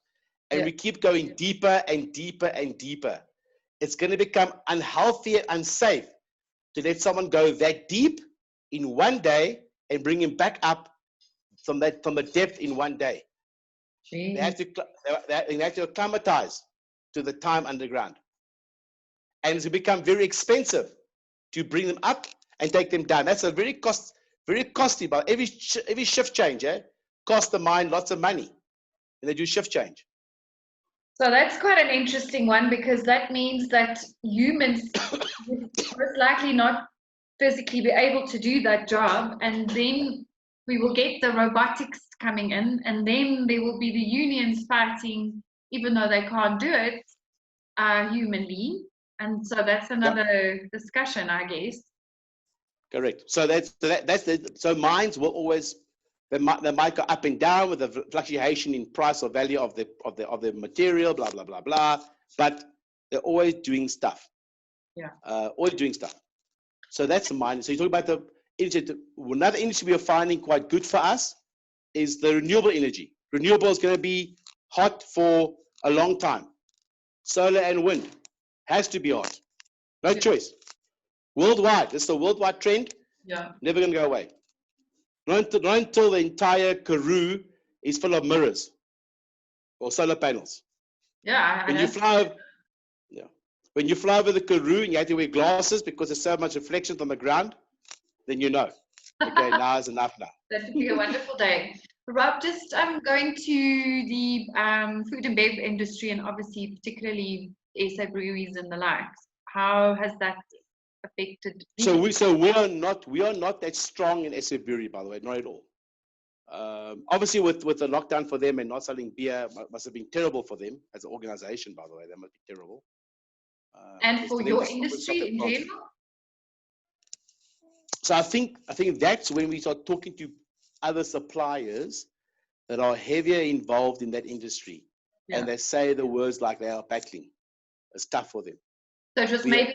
And we keep going deeper and deeper and deeper. It's going to become unhealthy and unsafe to let someone go that deep in 1 day and bring him back up from the depth in 1 day. They have to acclimatize to the time underground. And it's become very expensive to bring them up and take them down. That's a very costly, but every shift change costs the mine lots of money when they do shift change. So that's quite an interesting one, because that means that humans would most likely not physically be able to do that job, and then we will get the robotics coming in, and then there will be the unions fighting, even though they can't do it humanly. And so that's another discussion, I guess. Correct. So so mines will always, they might go up and down with the fluctuation in price or value of the material, blah blah blah blah. But they're always doing stuff. Yeah. Always doing stuff. So that's the mine. So you talk about the industry. Another industry we are finding quite good for us is the renewable energy. Renewable is going to be hot for a long time. Solar and wind has to be hot. No choice. Worldwide, it's the worldwide trend. Yeah. Never going to go away. Not until the entire Karoo is full of mirrors or solar panels. Yeah. When you fly over the Karoo and you have to wear glasses because there's so much reflection on the ground, then you know. Okay, now is enough now. That would be a wonderful day. Rob, just going to the food and bev industry, and obviously particularly SA breweries and the likes. How has that affected? So we are not that strong in SA brewery, by the way, not at all. Obviously, with the lockdown for them and not selling beer must have been terrible for them as an organization. By the way, that must be terrible. And for your industry in general. So I think that's when we start talking to other suppliers that are heavier involved in that industry, and they say the words like they are battling. It's tough for them. So it was maybe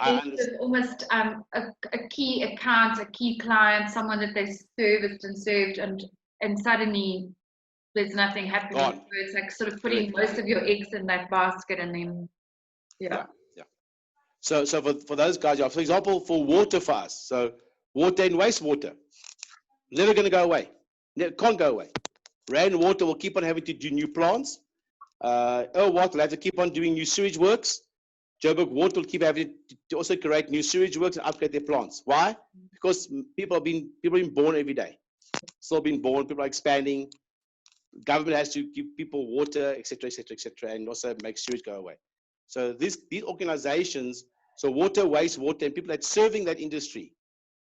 almost a key account, a key client, someone that they serviced and served, and suddenly there's nothing happening. So it's like sort of putting most of your eggs in that basket, and then yeah. So for those guys, for example, for water for us, so water and wastewater, never going to go away. Can't go away. Rain and water will keep on having to do new plants. Water will have to keep on doing new sewage works. Joburg Water will keep having to also create new sewage works and upgrade their plants. Why? Because people are being born every day. Still being born, people are expanding. Government has to give people water, etc., etc., etc., and also make sewage go away. So these organizations, so water, wastewater, and people that serving that industry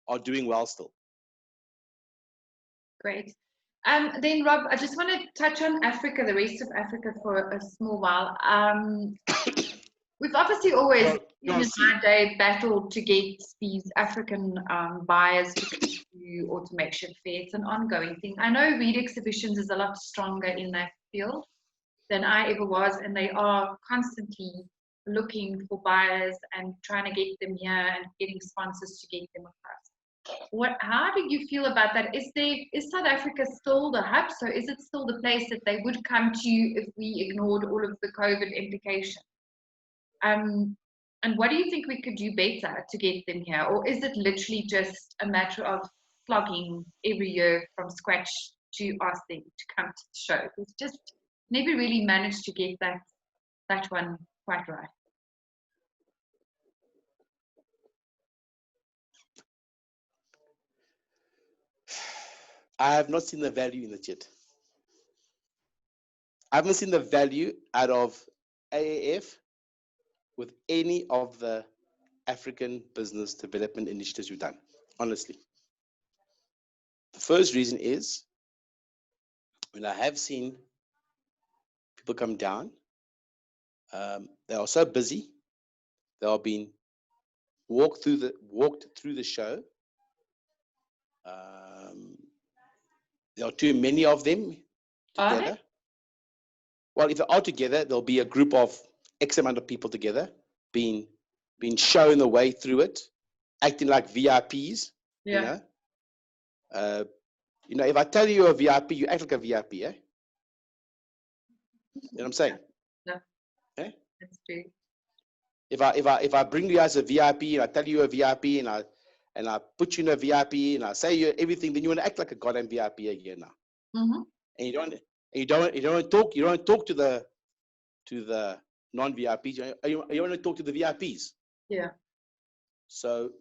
are doing well still. Great. Then Rob, I just want to touch on Africa, the rest of Africa for a small while. We've obviously always, in my day, battled to get these African buyers to come to or to make sure fair. It's an ongoing thing. I know Reed Exhibitions is a lot stronger in that field than I ever was, and they are constantly looking for buyers and trying to get them here and getting sponsors to get them across. How do you feel about that? Is South Africa still the hub? So is it still the place that they would come to if we ignored all of the COVID implications? And what do you think we could do better to get them here? Or is it literally just a matter of flogging every year from scratch to ask them to come to the show? We've just never really managed to get that one quite right. I have not seen the value in it yet. I haven't seen the value out of AAF with any of the African business development initiatives we've done, honestly. The first reason is when I have seen people come down, they are so busy, they are being walked through the show. There are too many of them together. Well, if they are together, there'll be a group of X amount of people together being shown the way through it, acting like VIPs. Yeah. If I tell you a VIP, you act like a VIP, eh? You know what I'm saying? Yeah. Eh? That's true. If I bring you as a VIP and I tell you a VIP and I put you in a VIP and I say you everything, then you want to act like a goddamn VIP again now. Mm-hmm. And you don't talk to the non-VIPs. You want to talk to the VIPs. Yeah. So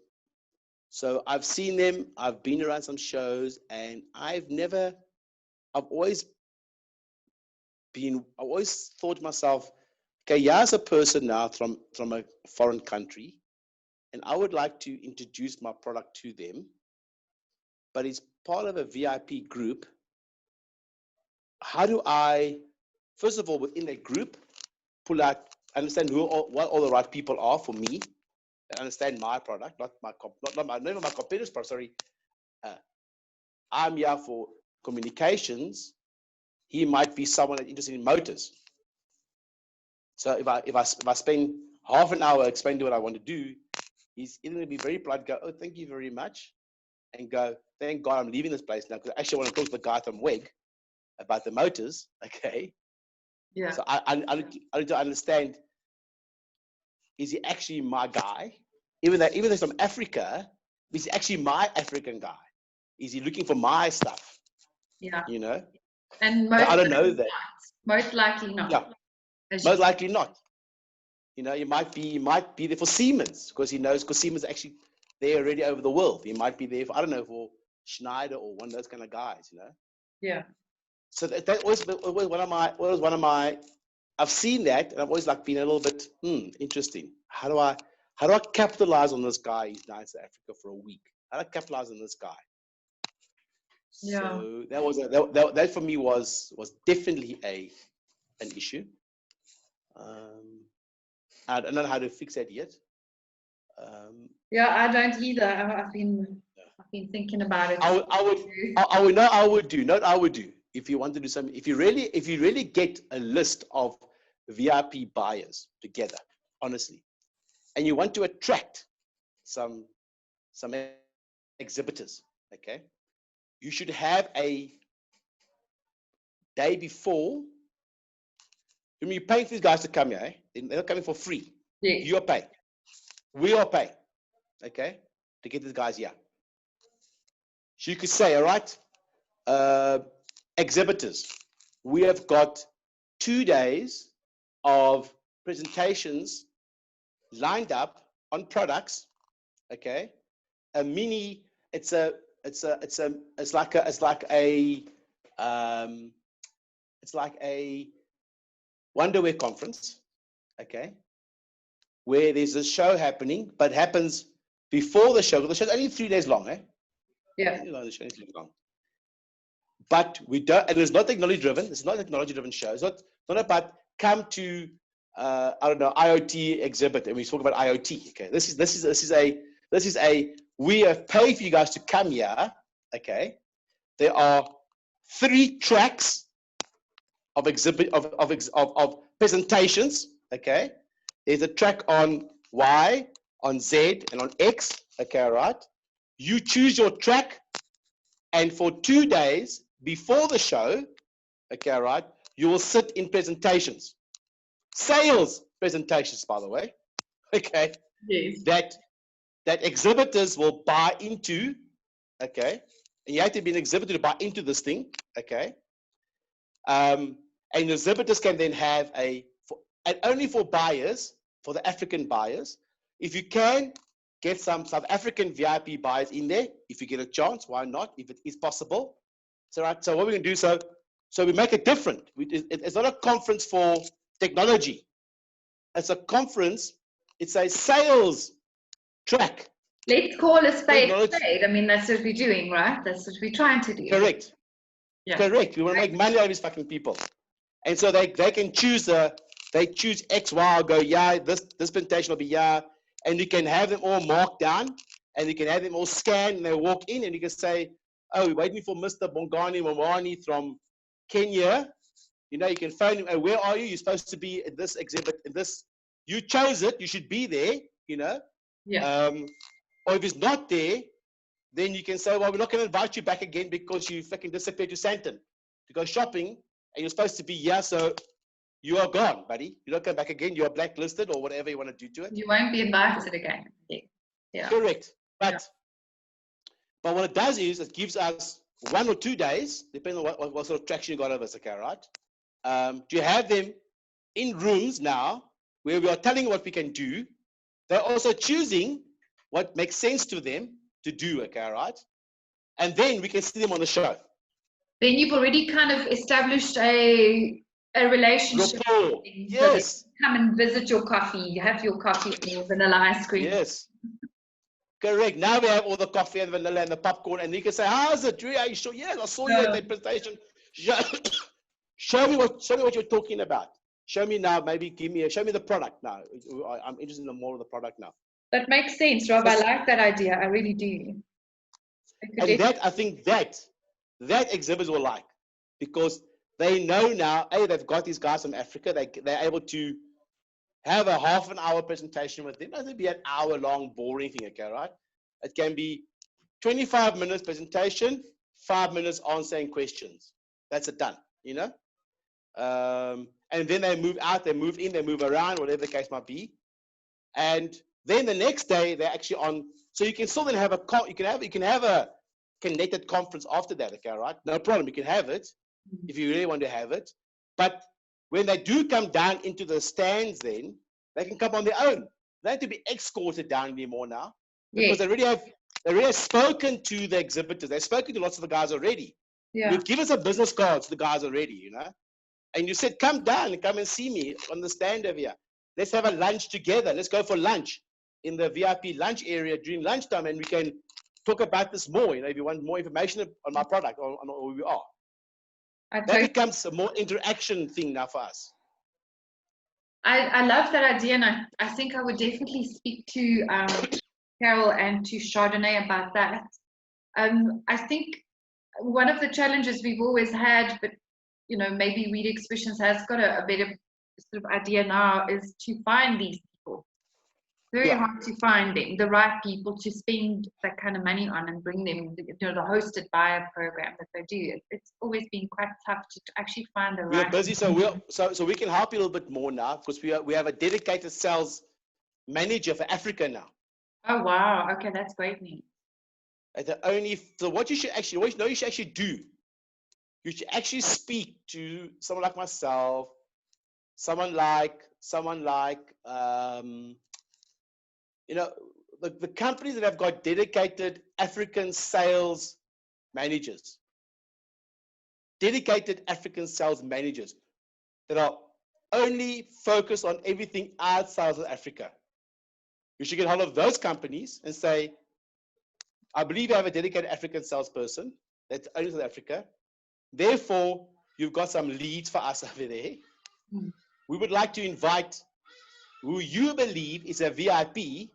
I've seen them. I've been around some shows, and I've always thought to myself, okay, here's a person now from a foreign country, and I would like to introduce my product to them, but it's part of a VIP group. How do I, first of all, within that group, understand what all the right people are for me, and understand my product, not my competitors' product. Sorry, I'm here for communications. He might be someone that's interested in motors. So if I spend half an hour explaining what I want to do, he's either going to be very polite, go, oh, thank you very much, and go, thank God I'm leaving this place now because I actually want to talk to the guy from WEG about the motors. Okay. Yeah. So I need to understand, is he actually my guy? Even though he's from Africa, is he actually my African guy? Is he looking for my stuff? Yeah. You know? And I don't know that. Most likely not. Yeah. Most likely not. You know, he might be there for Siemens because Siemens is actually there already over the world. He might be there for, I don't know, for Schneider or one of those kind of guys, you know? Yeah. So that was one of my, I've seen that and I've always like been a little bit, interesting. How do I capitalize on this guy? He's now in South Africa for a week. How do I capitalize on this guy? Yeah. So that for me was definitely an issue. I don't know how to fix that yet. Yeah, I don't either. I've been thinking about it. I would do. If you want to do something, if you really get a list of VIP buyers together, honestly, and you want to attract some exhibitors, okay, you should have a day before. When you're paying for these guys to come here, eh? They're not coming for free. Yes. You are paying. We are paying, okay, to get these guys here. So you could say, all right, exhibitors, we have got 2 days of presentations lined up on products, okay. A mini, it's like a Wonderwear conference, okay, where there's a show happening, but happens before the show. The show's only 3 days long, eh? Yeah. The show is long. But we don't, and it's not technology driven. It's not a technology driven show. It's not about come to I don't know, IoT exhibit, and we talk about IoT. Okay, this is a we have paid for you guys to come here. Okay, there are 3 tracks of presentations. Okay, there's a track on Y, on Z, and on X. Okay, right. You choose your track, and for 2 days before the show, okay, right, you will sit in presentations, sales presentations, by the way. Okay, Yes. that exhibitors will buy into. Okay, and you have to be an exhibitor to buy into this thing. Okay, and the exhibitors can then have and only for buyers, for the African buyers, if you can get some South African VIP buyers in there, if you get a chance, why not? If it is possible. So right, so what we're gonna do, so we make it different. It's not a conference for technology. It's a conference. It's a sales track. Let's call a spade a spade. I mean, that's what we're doing, right? That's what we're trying to do. Correct. Yeah. Correct. We want to make money out of these fucking people, and so they can choose they choose X, Y, or go, yeah, this presentation will be yeah, and you can have them all marked down, and you can have them all scanned, and they walk in, and you can say, oh, we're waiting for Mr. Bongani Mwani from Kenya. You know, you can phone him. Where are you? You're supposed to be at this exhibit. In this, you chose it. You should be there. You know. Yeah. Or if it's not there, then you can say, well, we're not going to invite you back again because you fucking disappeared to Santon to go shopping, and you're supposed to be here, so you are gone, buddy. You don't come back again. You are blacklisted or whatever you want to do to it. You won't be invited again. Yeah. Correct. But what it does is it gives us 1 or 2 days, depending on what sort of traction you got over us, okay, right? To have them in rooms now where we are telling what we can do. They're also choosing what makes sense to them to do, okay, right? And then we can see them on the show. Then you've already kind of established a relationship. Rapport. Yes. So come and visit your coffee, have your coffee and your vanilla ice cream. Yes. Correct. Now we have all the coffee and vanilla and the popcorn, and you can say, how's it? Are you sure? Yes, I saw you at that presentation. Show me what you're talking about. Show me now, maybe show me the product now. I'm interested in more of the product now. That makes sense, Rob. I like that idea. I really do. And I think that exhibitors will like, because they know now, they've got these guys from Africa. They're able to have a half an hour presentation with them. It doesn't be an hour long, boring thing, okay, right? It can be 25 minutes presentation, 5 minutes answering questions. That's it, done, you know? And then they move out, they move in, they move around, whatever the case might be. And then the next day they're actually on. So you can still then have you can have a connected conference after that, okay, right? No problem, you can have it if you really want to have it. But when they do come down into the stands, then they can come on their own. They don't have to be escorted down anymore now, because they already have spoken to the exhibitors. They've spoken to lots of the guys already. Yeah. You've given some business cards to the guys already, you know. And you said, come down and come and see me on the stand over here. Let's have a lunch together. Let's go for lunch in the VIP lunch area during lunchtime, and we can talk about this more. You know, if you want more information on my product or on who we are. That becomes a more interaction thing now for us. I love that idea, and I think I would definitely speak to Carol and to Chardonnay about that. I think one of the challenges we've always had, but maybe Read Exhibitions has got a better sort of idea now, is to find these people. Very hard to find them, the right people to spend that kind of money on and bring them, the hosted buyer program that they do. It's always been quite tough to actually find the right. We're busy, so we can help you a little bit more now, because we have a dedicated sales manager for Africa now. Oh wow! Okay, that's great news. So what you should actually do, you should actually speak to someone like myself, someone like the companies that have got dedicated African sales managers, that are only focused on everything outside of Africa. You should get hold of those companies and say, I believe you have a dedicated African salesperson that's only South Africa. Therefore, you've got some leads for us over there. We would like to invite who you believe is a VIP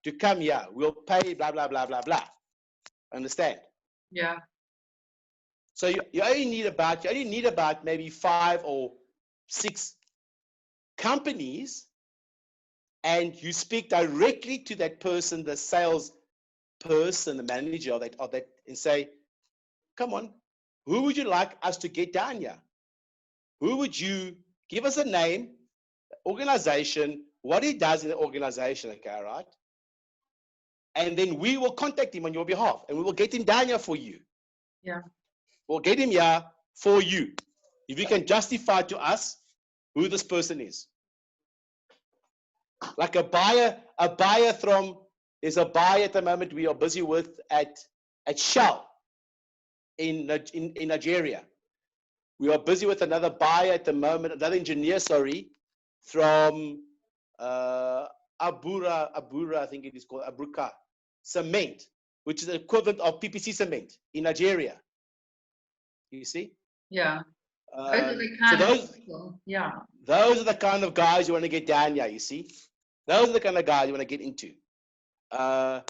to come here. We'll pay blah, blah, blah, blah, blah. Understand? Yeah. So you only need about maybe 5 or 6 companies, and you speak directly to that person, the sales person, the manager of that, and say, come on, who would you like us to get down here? Who would you give us a name, organization, what he does in the organization, okay, right? And then we will contact him on your behalf, and we will get him down here for you. Yeah. We'll get him here for you. If you can justify to us who this person is. Like a buyer from, there's a buyer at the moment we are busy with at Shell in Nigeria. We are busy with another buyer at the moment, another engineer, from Abura, I think it is called, Abruka Cement, which is the equivalent of PPC cement in Nigeria. You see? Yeah. Those are the kind of guys you want to get down here, you see? Those are the kind of guys you want to get into. A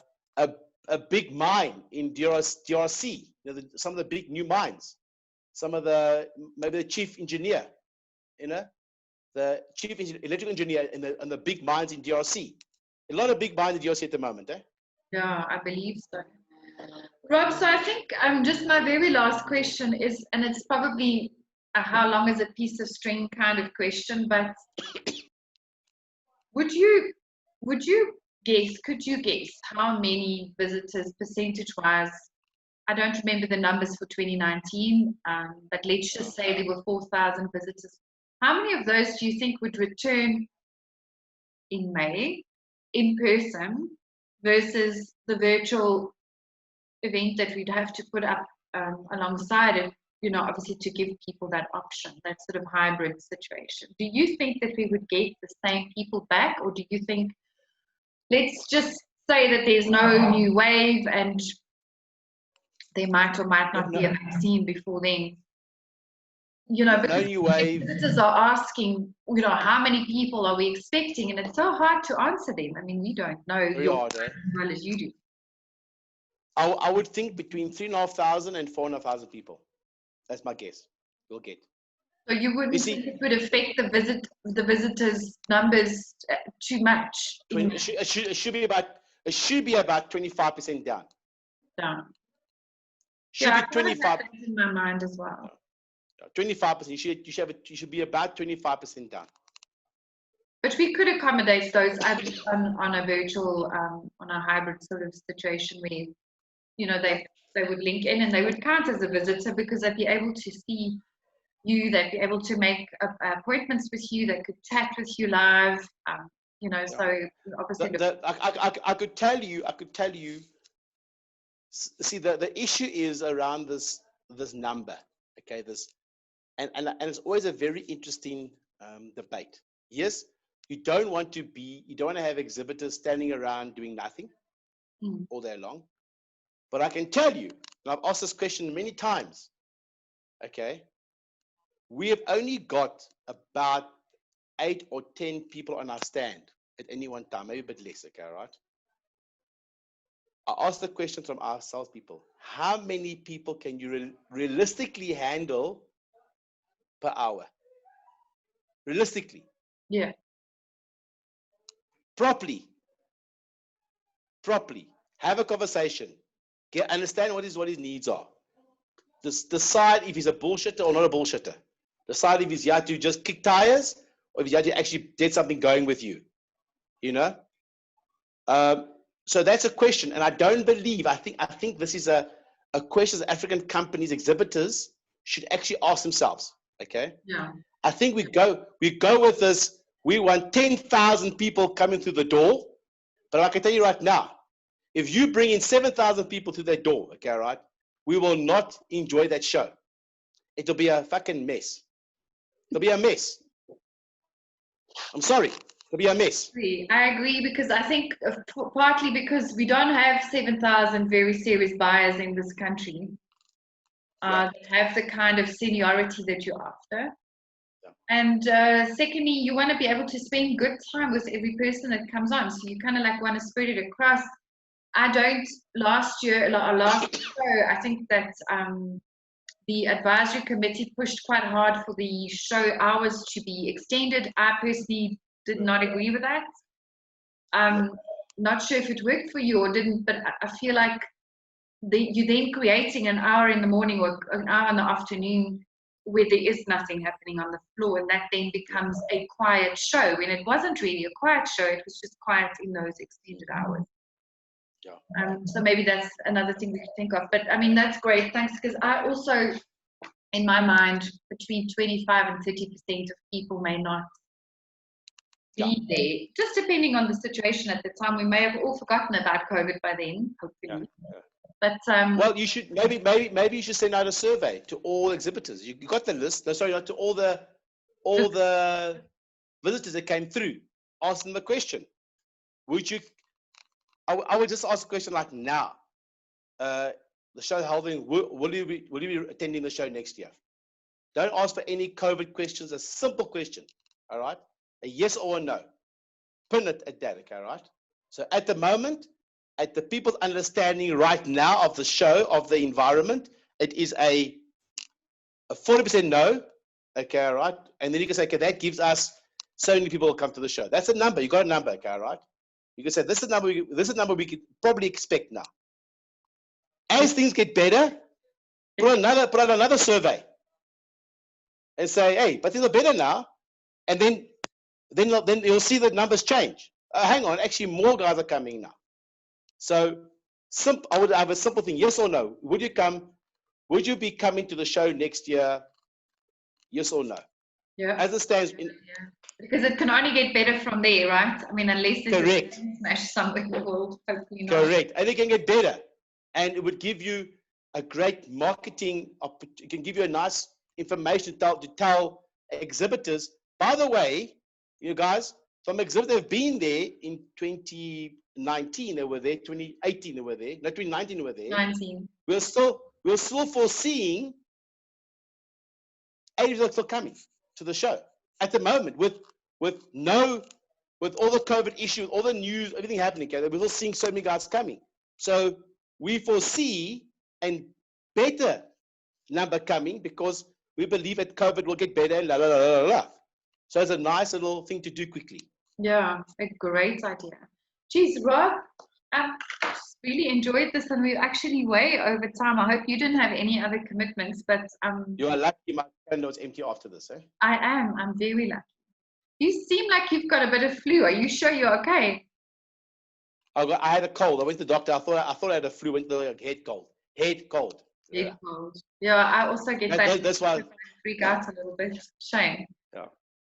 big mine in DRC, some of the big new mines, maybe the chief engineer, the chief electrical engineer in the big mines in DRC. A lot of big mines in DRC at the moment, eh? Yeah, I believe so. Rob, so I think just my very last question is, and it's probably how long is a piece of string kind of question, but could you guess how many visitors percentage-wise? I don't remember the numbers for 2019, but let's just say there were 4,000 visitors. How many of those do you think would return in May in person versus the virtual event that we'd have to put up alongside it, obviously to give people that option, that sort of hybrid situation? Do you think that we would get the same people back, or do you think, let's just say that there's no new wave and there might or might not be a vaccine before then? But no new wave. Visitors are asking, how many people are we expecting? And it's so hard to answer them. I mean, we don't know as well as you do. I would think between 3,500 and 4,500 people. That's my guess. We'll get. So you wouldn't think it would affect the visitors' numbers too much? It should be about 25% down. Down. Should be 25. In my mind as well. 25%. You should be about 25% down. But we could accommodate those on a virtual, on a hybrid sort of situation where, they would link in and they would count as a visitor because they'd be able to see you, they'd be able to make appointments with you, they could chat with you live, so obviously. I could tell you, see, the issue is around this number, okay, and it's always a very interesting debate. Yes, you don't want to have exhibitors standing around doing nothing all day long. But I can tell you, and I've asked this question many times, okay, we have only got about 8 or 10 people on our stand at any one time, maybe a bit less, okay, right? I asked the question from our salespeople. How many people can you realistically handle per hour? Realistically. Yeah. Properly. Have a conversation. Understand what his needs are. Decide if he's a bullshitter or not a bullshitter. Decide if he's here to just kick tires or if he's here to actually get something going with you. You know? So that's a question. And I don't believe, I think this is a question that African companies, exhibitors should actually ask themselves. Okay? Yeah. I think we go with this, we want 10,000 people coming through the door. But I can tell you right now, if you bring in 7,000 people through that door, okay, right, we will not enjoy that show. It'll be a fucking mess. It'll be a mess. I'm sorry. It'll be a mess. I agree because I think partly because we don't have 7,000 very serious buyers in this country. That have the kind of seniority that you're after. And secondly, you want to be able to spend good time with every person that comes on. So you kind of like want to spread it across. Last show, I think that the advisory committee pushed quite hard for the show hours to be extended. I personally did not agree with that. Not sure if it worked for you or didn't, but I feel like you're then creating an hour in the morning or an hour in the afternoon where there is nothing happening on the floor, and that then becomes a quiet show when it wasn't really a quiet show. It was just quiet in those extended hours. So maybe that's another thing we could think of. But I mean, that's great. Thanks, because I also, in my mind, between 25 and 30% of people may not be there, just depending on the situation at the time. We may have all forgotten about COVID by then, hopefully. But well, you should maybe you should send out a survey to all exhibitors. You got the list. No, sorry, not to all the visitors that came through. Ask them the question. Would you? I would just ask a question like now. The show holding. Will you be attending the show next year? Don't ask for any COVID questions. A simple question. All right. A yes or a no. Pin it at that. Okay. All right. So at the moment, at the people's understanding right now of the show, of the environment, it is a 40% no. Okay. All right. And then you can say, okay, that gives us so many people will come to the show. That's a number. You got a number. Okay. All right. You can say this is a number we could probably expect now. As things get better, put out another survey and say, hey, but things are better now. And then you'll see the numbers change. Hang on, actually more guys are coming now. So I would have a simple thing, yes or no. Would you come? Would you be coming to the show next year? Yes or no? Yeah. As it stands because it can only get better from there, right? I mean, unless there's correct. A smash somewhere in the world, hopefully not. Correct. And it can get better. And it would give you a great marketing, it can give you a nice information to tell exhibitors. By the way, you guys, some exhibitors have been there in 2019, they were there, 2018 they were there, no, 2019 they were there. 19. We're still foreseeing 80% still coming to the show at the moment with all the COVID issues, all the news, everything happening. Okay, we're still seeing so many guys coming. So we foresee a better number coming because we believe that COVID will get better and la la la la la. So it's a nice little thing to do quickly. Yeah, a great idea. Geez, Rob, I really enjoyed this, and we're actually way over time. I hope you didn't have any other commitments, but you are lucky my calendar was empty after this, eh? I am. I'm very lucky. You seem like you've got a bit of flu. Are you sure you're okay? I had a cold. I went to the doctor. I thought I had a flu. Went to the head cold. Head cold. Head cold. Yeah, I also get that. That's why I freak out a little bit. Shame. Yeah,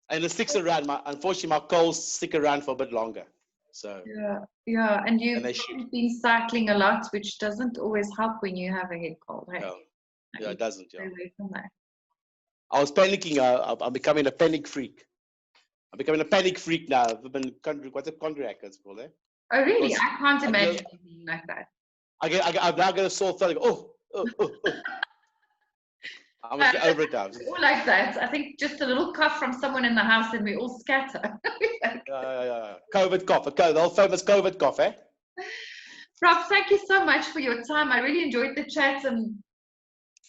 and it sticks around. Unfortunately, my colds stick around for a bit longer. So yeah, and you've been cycling a lot, which doesn't always help when you have a head cold. Hey? Yeah, it doesn't. Yeah. Away from that. I was panicking. I'm becoming a panic freak. I'm becoming a panic freak now. I've been what's a chondriac it's called, eh? Oh really? Because I can't imagine being like that. I've now got a sore throat. Oh. I'm gonna get over it now. All like that. I think just a little cough from someone in the house and we all scatter. COVID cough. The old famous COVID cough, eh? Rob, thank you so much for your time. I really enjoyed the chat, and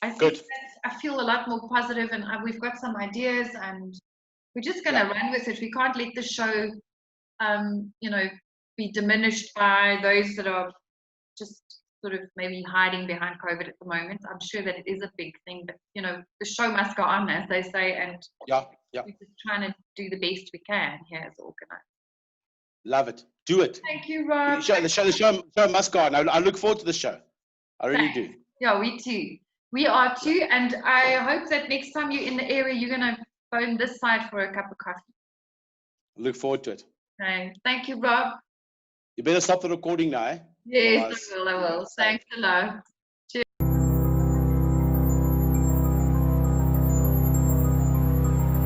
I think that I feel a lot more positive, and we've got some ideas, and we're just going to run with it. We can't let the show, you know, be diminished by those that are just sort of maybe hiding behind COVID at the moment. I'm sure that it is a big thing, but you know, the show must go on, as they say, and we're just trying to do the best we can here as organized. Love it. Do it. Thank you, Rob. The show must go on. I look forward to the show. I really do. Yeah, we too. We are too, and I hope that next time you're in the area, you're gonna phone this side for a cup of coffee. I look forward to it. Okay. Thank you, Rob. You better stop the recording now, eh? Yes, I will. Thanks a lot. Cheers.